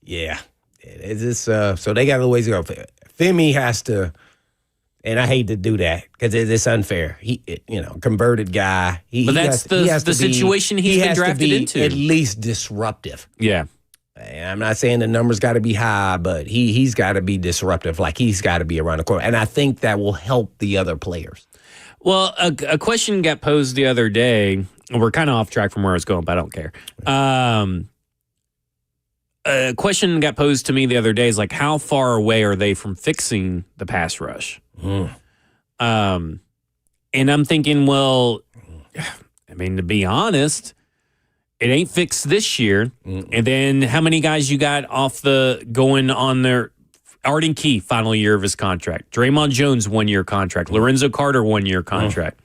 Yeah. It's just, so they got a ways to go. Femi has to, and I hate to do that because it's unfair. He, converted guy. But that's the situation he's been drafted into. At least disruptive. Yeah. And I'm not saying the numbers got to be high, but he's got to be disruptive. Like he's got to be around the corner. And I think that will help the other players. Well, a question got posed the other day. We're kind of off track from where I was going, but I don't care. A question got posed to me the other day is like, how far away are they from fixing the pass rush? And I'm thinking, well, I mean, to be honest, it ain't fixed this year. And then how many guys you got going on their Arden Key, final year of his contract. Draymond Jones, 1-year contract. Lorenzo Carter, 1-year contract.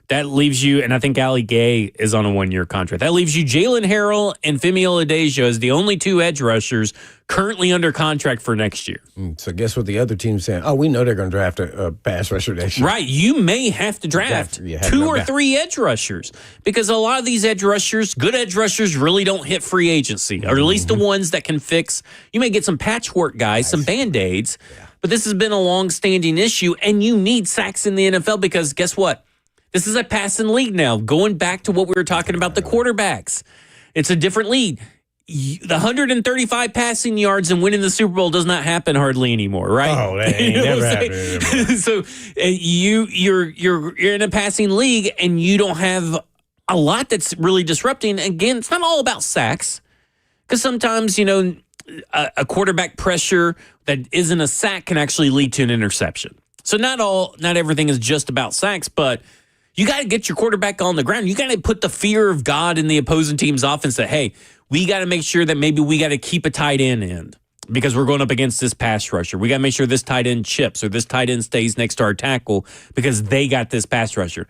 That leaves you, and I think Ali Gay is on a 1-year contract. That leaves you Jalen Harrell and Femi Oladejo as the only 2 edge rushers currently under contract for next year. So guess what the other team's saying? Oh, we know they're going to draft a pass rusher next year. Right. You may have to draft 2 or 3 edge rushers because a lot of these edge rushers, good edge rushers, really don't hit free agency, or at least the ones that can fix. You may get some patchwork guys, some Band-Aids, but this has been a long-standing issue, and you need sacks in the NFL because guess what? This is a passing league now. Going back to what we were talking about, the quarterbacks. It's a different league. The 135 passing yards and winning the Super Bowl does not happen hardly anymore, right? Oh, that ain't never happened. So you're in a passing league and you don't have a lot that's really disrupting. Again, it's not all about sacks because sometimes, a quarterback pressure that isn't a sack can actually lead to an interception. So not everything is just about sacks, but you got to get your quarterback on the ground. You got to put the fear of God in the opposing team's offense that, hey, we got to make sure that maybe we got to keep a tight end because we're going up against this pass rusher. We got to make sure this tight end chips or this tight end stays next to our tackle because they got this pass rusher.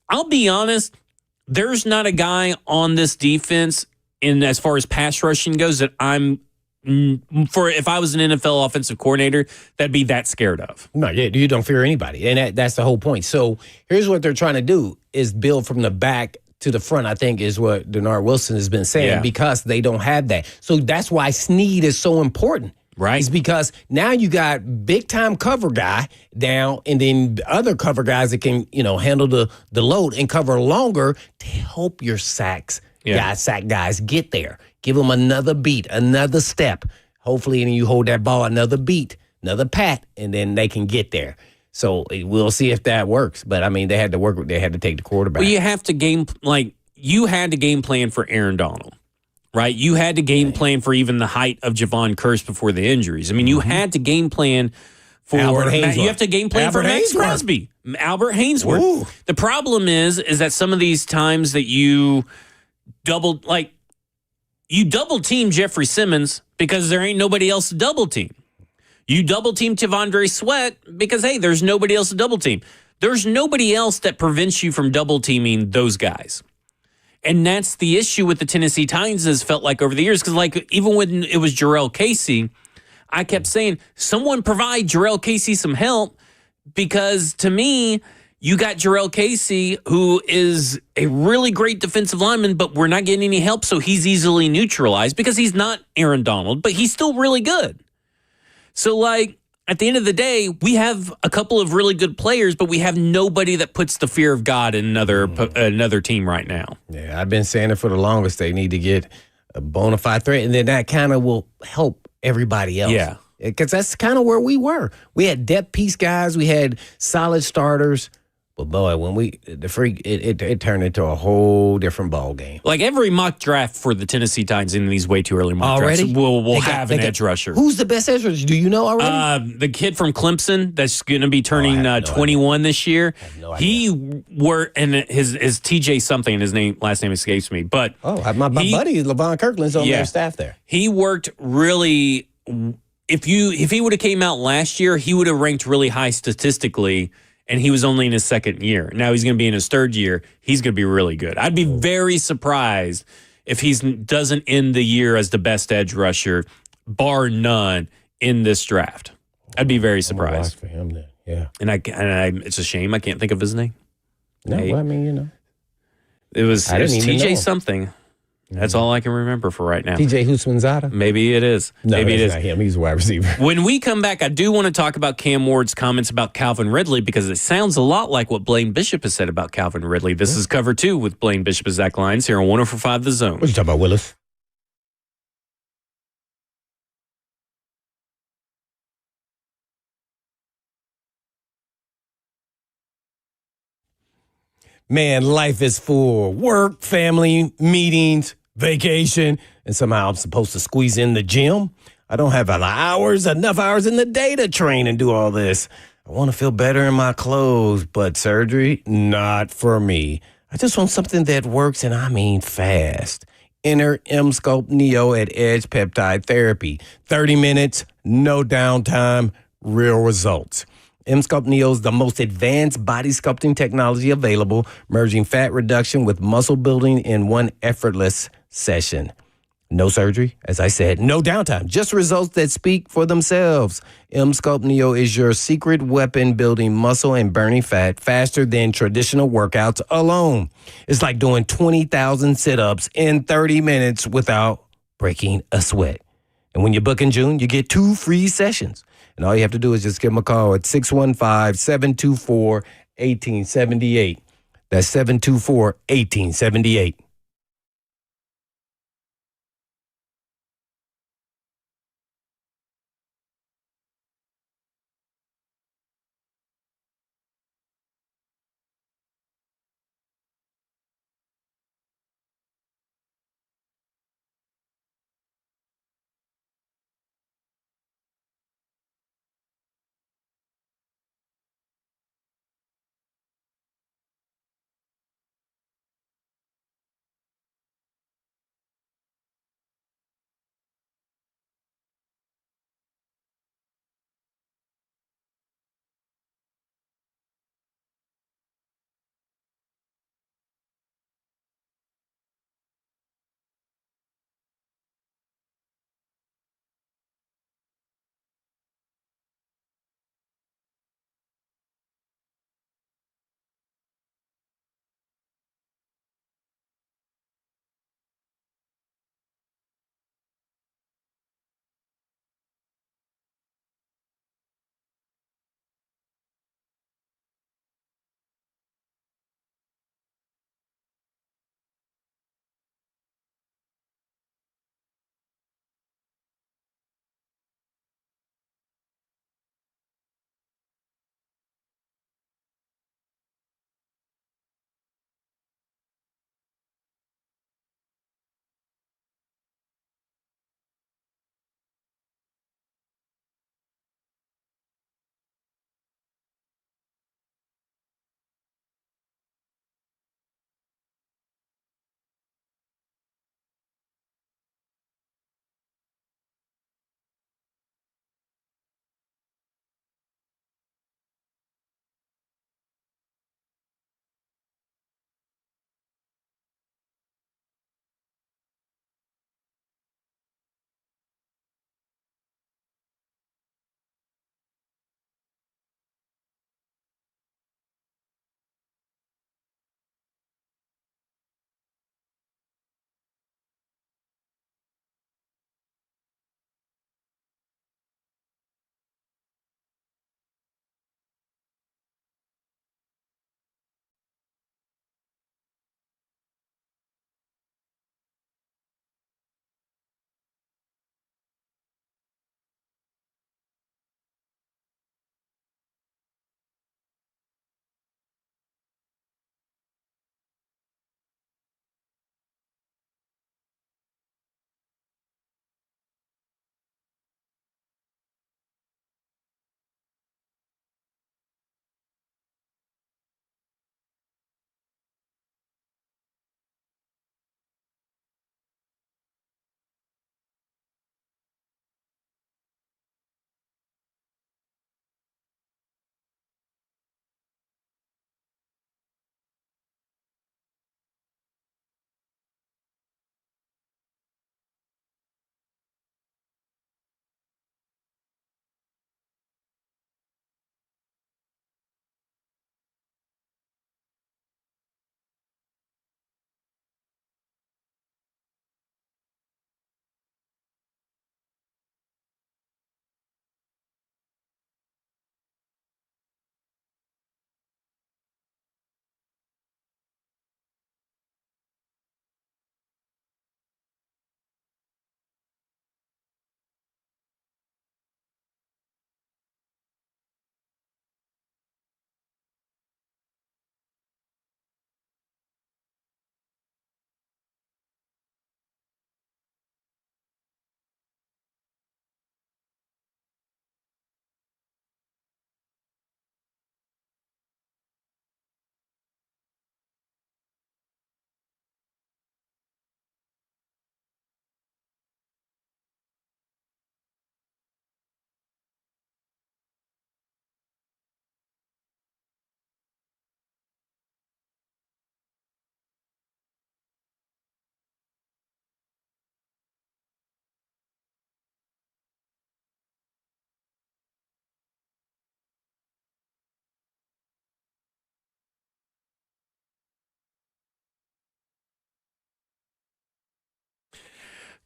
I'll be honest, there's not a guy on this defense as far as pass rushing goes that if I was an NFL offensive coordinator, that'd be that scared of. No, you don't fear anybody. And that's the whole point. So here's what they're trying to do is build from the back to the front, I think is what Denard Wilson has been saying because they don't have that. So that's why Snead is so important. Right. It's because now you got big-time cover guy down and then other cover guys that can, handle the load and cover longer to help your sack guys get there. Give them another beat, another step. Hopefully, and you hold that ball another beat, another pat, and then they can get there. So we'll see if that works. But I mean, they had to take the quarterback. Well, you have to you had to game plan for Aaron Donald, right? You had to game plan for even the height of Javon Curse before the injuries. I mean, you had to game plan for you have to game plan for Max Crosby, Albert Hainsworth. Ooh. The problem is that some of these times that you double team Jeffrey Simmons because there ain't nobody else to double team. You double team T'Vondre Sweat because, hey, there's nobody else to double team. There's nobody else that prevents you from double teaming those guys. And that's the issue with the Tennessee Titans has felt like over the years. Because even when it was Jarrell Casey, I kept saying, someone provide Jarrell Casey some help because to me, you got Jarrell Casey, who is a really great defensive lineman, but we're not getting any help, so he's easily neutralized because he's not Aaron Donald, but he's still really good. So, I at the end of the day, we have a couple of really good players, but we have nobody that puts the fear of God in another team right now. Yeah, I've been saying it for the longest. They need to get a bona fide threat, and then that kind of will help everybody else. Yeah. Because that's kind of where we were. We had depth piece guys. We had solid starters. But, boy, when it turned into a whole different ball game. Like every mock draft for the Tennessee Titans in these way too early mock drafts will have an edge rusher. Who's the best edge rusher? Do you know already? The kid from Clemson that's going to be turning 21 this year. He worked, and his TJ something, and his last name escapes me. But my buddy LeVon Kirkland's on their staff there. He worked really. If he would have came out last year, he would have ranked really high statistically. And he was only in his second year. Now he's going to be in his third year. He's going to be really good. I'd be very surprised if he doesn't end the year as the best edge rusher, bar none, in this draft. I'd be very surprised. For him then, yeah. And it's a shame I can't think of his name. No, well, I mean, it was TJ something. That's all I can remember for right now. TJ Husmanzada? Maybe it is. No, maybe it is. Not him. He's a wide receiver. When we come back, I do want to talk about Cam Ward's comments about Calvin Ridley because it sounds a lot like what Blaine Bishop has said about Calvin Ridley. This is Cover 2 with Blaine Bishop and Zach Lyons here on 104.5 The Zone. What you talking about, Willis? Man, life is full. Work, family, meetings, vacation, and somehow I'm supposed to squeeze in the gym. I don't have enough hours in the day to train and do all this. I want to feel better in my clothes, but surgery, not for me. I just want something that works, and I mean fast. Enter M-Sculpt Neo at Edge Peptide Therapy. 30 minutes, no downtime, real results. M-Sculpt Neo is the most advanced body sculpting technology available, merging fat reduction with muscle building in one effortless session. No surgery, as I said, no downtime, just results that speak for themselves. M-Sculpt Neo is your secret weapon building muscle and burning fat faster than traditional workouts alone. It's like doing 20,000 sit-ups in 30 minutes without breaking a sweat. And when you book in June, you get 2 free sessions. And all you have to do is just give them a call at 615-724-1878. That's 724-1878.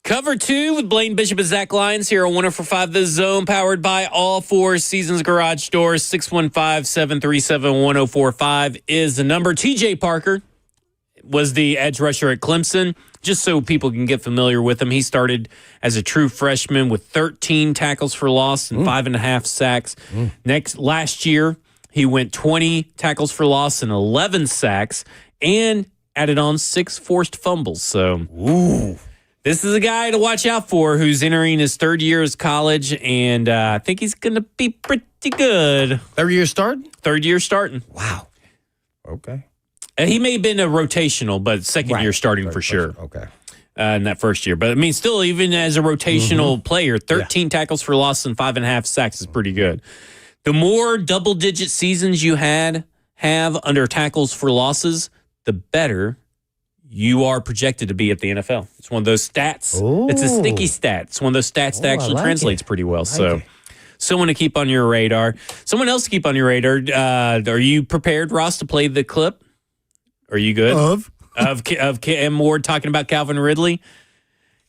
Cover 2 with Blaine Bishop and Zach Lyons here on 104.5 The Zone, powered by all 4 Seasons Garage Doors. 615-737-1045 is the number. TJ Parker was the edge rusher at Clemson. Just so people can get familiar with him, he started as a true freshman with 13 tackles for loss and 5.5 sacks. Last year, he went 20 tackles for loss and 11 sacks and added on 6 forced fumbles. So, this is a guy to watch out for who's entering his 3rd year as college, and I think he's going to be pretty good. 3rd year starting? 3rd year starting. Wow. Okay. And he may have been a rotational, but 2nd year starting for sure. Okay. In that 1st year. But, I mean, still, even as a rotational player, 13 tackles for loss and 5.5 sacks is pretty good. The more double-digit seasons you have under tackles for losses, the better you are projected to be at the NFL. It's one of those stats. Ooh. It's a sticky stat. It's one of those stats that actually translates pretty well. So, someone to keep on your radar. Someone else to keep on your radar. Are you prepared, Ross, to play the clip? Are you good? Of Cam Ward talking about Calvin Ridley?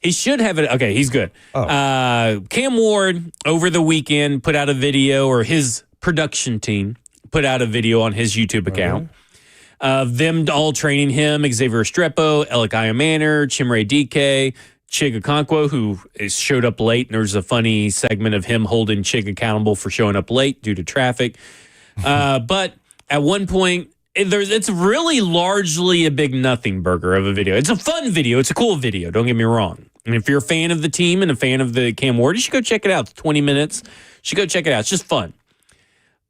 He should have it. Okay, he's good. Cam Ward over the weekend put out a video, or his production team put out a video on his YouTube account of them all training him, Xavier Estrepo, Elikiah Manor, Chimere Dike, Chig Okonkwo, who showed up late, and there's a funny segment of him holding Chig accountable for showing up late due to traffic. But at one point, it's really largely a big nothing burger of a video. It's a fun video. It's a cool video. Don't get me wrong. And if you're a fan of the team and a fan of the Cam Ward, you should go check it out. It's 20 minutes. You should go check it out. It's just fun.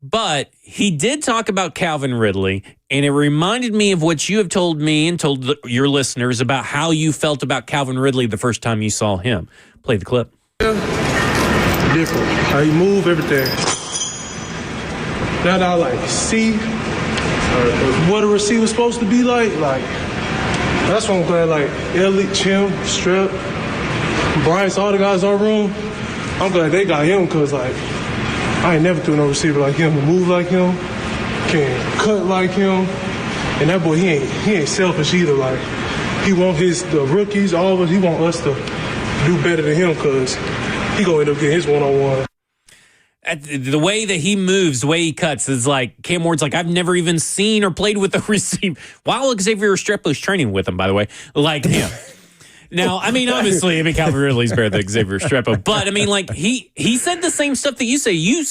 But he did talk about Calvin Ridley, and it reminded me of what you have told me and told your listeners about how you felt about Calvin Ridley the first time you saw him. Play the clip. Different. How you move, everything. Now that I like see what a receiver's supposed to be like that's why I'm glad like Elliott, Chim, Strep, Bryce, all the guys in our room, I'm glad they got him because like I ain't never threw no receiver like him to move like him, can cut like him, and that boy he ain't selfish either. Like he want the rookies, all of us, he want us to do better than him because he gonna end up getting his one-on-one. The way that he moves, the way he cuts is like Cam Ward's like, I've never even seen or played with a receiver. While Xavier Estrepo's training with him, by the way, like him. Now, I mean, obviously, Calvin Ridley's better than Xavier Estrepo, but I mean, like he said the same stuff that you say. You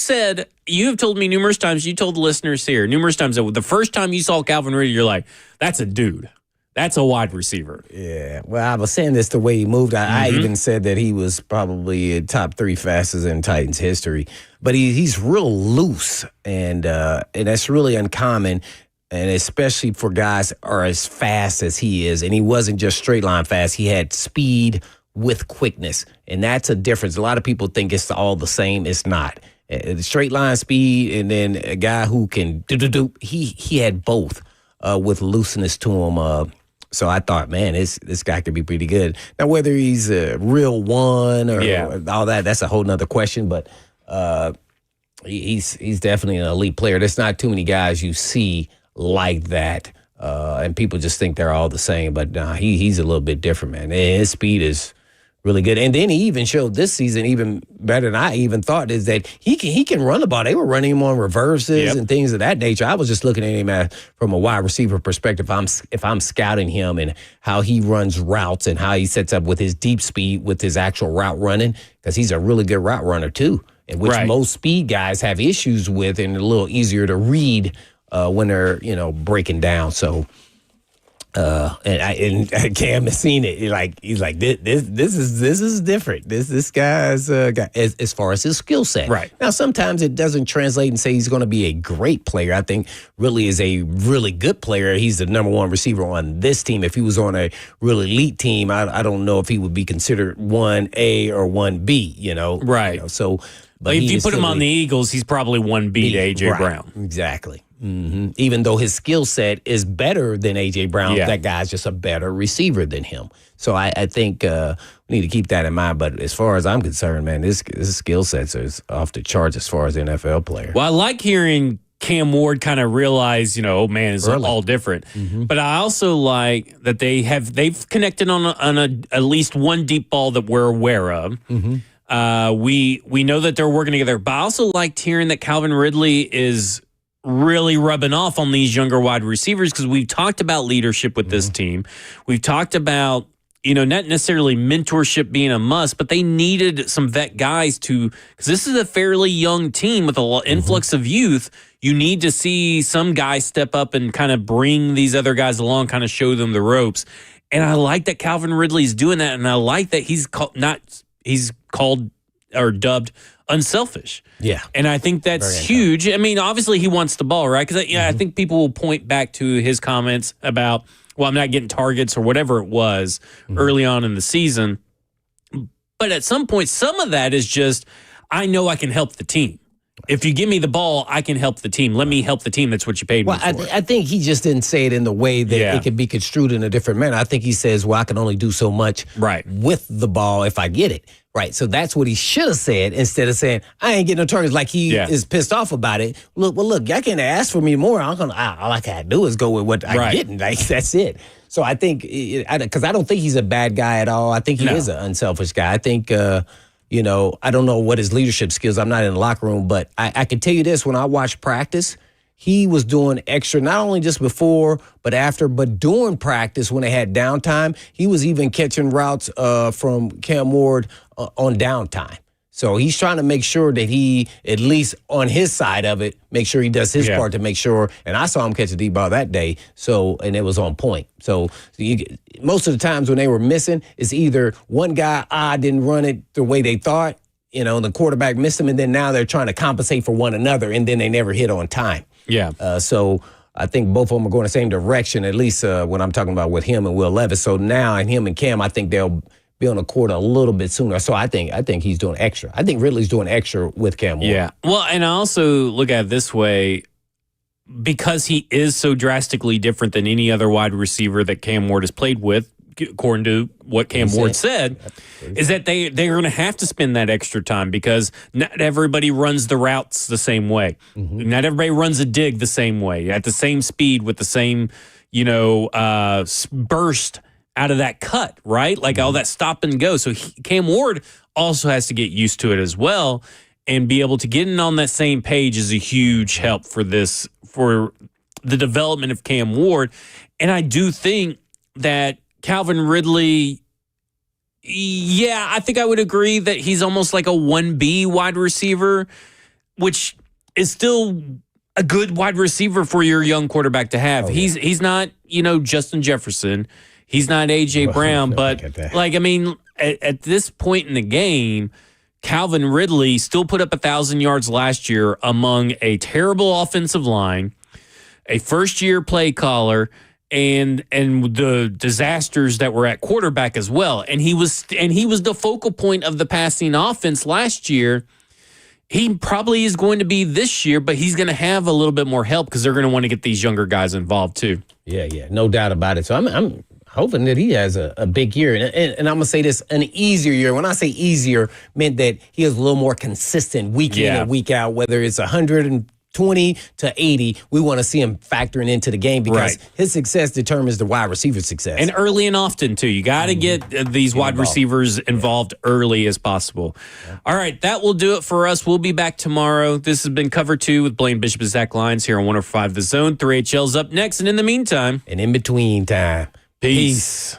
have told me numerous times, you told the listeners here numerous times that the first time you saw Calvin Ridley, you're like, that's a dude. That's a wide receiver. Yeah. Well, I was saying this the way he moved. I even said that he was probably top 3 fastest in Titans history. But he's real loose, and that's really uncommon, and especially for guys that are as fast as he is. And he wasn't just straight line fast. He had speed with quickness, and that's a difference. A lot of people think it's all the same. It's not. Straight line speed, and then a guy who can do. He had both with looseness to him. So I thought, man, this guy could be pretty good. Now, whether he's a real one or all that's a whole nother question. But he's definitely an elite player. There's not too many guys you see like that, and people just think they're all the same. But nah, he's a little bit different, man. His speed is really good. And then he even showed this season even better than I even thought is that he can run the ball. They were running him on reverses and things of that nature. I was just looking at him from a wide receiver perspective. If I'm scouting him and how he runs routes and how he sets up with his deep speed with his actual route running, because he's a really good route runner too, and which most speed guys have issues with and a little easier to read when they're breaking down. So. And Cam has seen it. He's like this is different. This guy's guy as far as his skill set. Right now, sometimes it doesn't translate and say he's going to be a great player. I think really is a really good player. He's the number 1 receiver on this team. If he was on a really elite team, I don't know if he would be considered 1A or 1B. Right. So, but if you put him on the Eagles, he's probably 1B to AJ Brown. Exactly. Mm-hmm. Even though his skill set is better than A.J. Brown, that guy's just a better receiver than him. So I think we need to keep that in mind. But as far as I'm concerned, man, his skill sets is off the charts as far as NFL player. Well, I like hearing Cam Ward kind of realized, oh man, it's all different. But I also like that they've connected on at least one deep ball that we're aware of. We know that they're working together, but I also liked hearing that Calvin Ridley is really rubbing off on these younger wide receivers, because we've talked about leadership with this team. We've talked about, not necessarily mentorship being a must, but they needed some vet guys because this is a fairly young team with an influx of youth. You need to see some guys step up and kind of bring these other guys along, kind of show them the ropes. And I like that Calvin Ridley's doing that, and I like that he's called or dubbed unselfish. Yeah. And I think that's huge. I mean, obviously he wants the ball, right? Because I think people will point back to his comments about, I'm not getting targets or whatever it was early on in the season. But at some point, some of that is just, I know I can help the team. If you give me the ball, I can help the team. Let me help the team. That's what you paid me for. I think he just didn't say it in the way that it could be construed in a different manner. I think he says, I can only do so much with the ball if I get it. Right. So that's what he should have said, instead of saying, I ain't getting no targets, like he is pissed off about it. Look, y'all can't ask for me more. All I can do is go with what I'm getting. Like, that's it. So I think, because I don't think he's a bad guy at all. I think he is an unselfish guy. I think, I don't know what his leadership skills. I'm not in the locker room, but I can tell you this: when I watched practice, he was doing extra, not only just before, but after, but during practice when they had downtime. He was even catching routes from Cam Ward on downtime. So he's trying to make sure that he, at least on his side of it, make sure he does his part to make sure. And I saw him catch a deep ball that day, and it was on point. So most of the times when they were missing, it's either one guy didn't run it the way they thought, the quarterback missed him, and then now they're trying to compensate for one another, and then they never hit on time. Yeah. So I think both of them are going the same direction, at least when I'm talking about with him and Will Levis. So now, and him and Cam, I think they'll be on the court a little bit sooner. So I think he's doing extra. I think Ridley's doing extra with Cam Ward. Yeah. Well, and I also look at it this way, because he is so drastically different than any other wide receiver that Cam Ward has played with, according to what Cam Ward said, is that they're going to have to spend that extra time, because not everybody runs the routes the same way. Not everybody runs a dig the same way, at the same speed, with the same, burst out of that cut, right? Like all that stop and go. So Cam Ward also has to get used to it as well, and be able to get in on that same page is a huge help for the development of Cam Ward. And I do think that Calvin Ridley, I think I would agree that he's almost like a 1B wide receiver, which is still a good wide receiver for your young quarterback to have. He's not, Justin Jefferson. He's not A.J. Brown, but at this point in the game, Calvin Ridley still put up 1,000 yards last year among a terrible offensive line, a first-year play caller, and the disasters that were at quarterback as well. And he was the focal point of the passing offense last year. He probably is going to be this year, but he's going to have a little bit more help, because they're going to want to get these younger guys involved too. Yeah, no doubt about it. So I'm hoping that he has a big year. And I'm going to say this, an easier year. When I say easier, meant that he is a little more consistent week in and week out, whether it's 120 to 80. We want to see him factoring into the game, because his success determines the wide receiver success. And early and often, too. You got to get these wide receivers involved early as possible. Yeah. All right, that will do it for us. We'll be back tomorrow. This has been Cover 2 with Blaine Bishop and Zach Lyons here on 105 The Zone. 3HL's up next, and in the meantime. And in between time. Peace.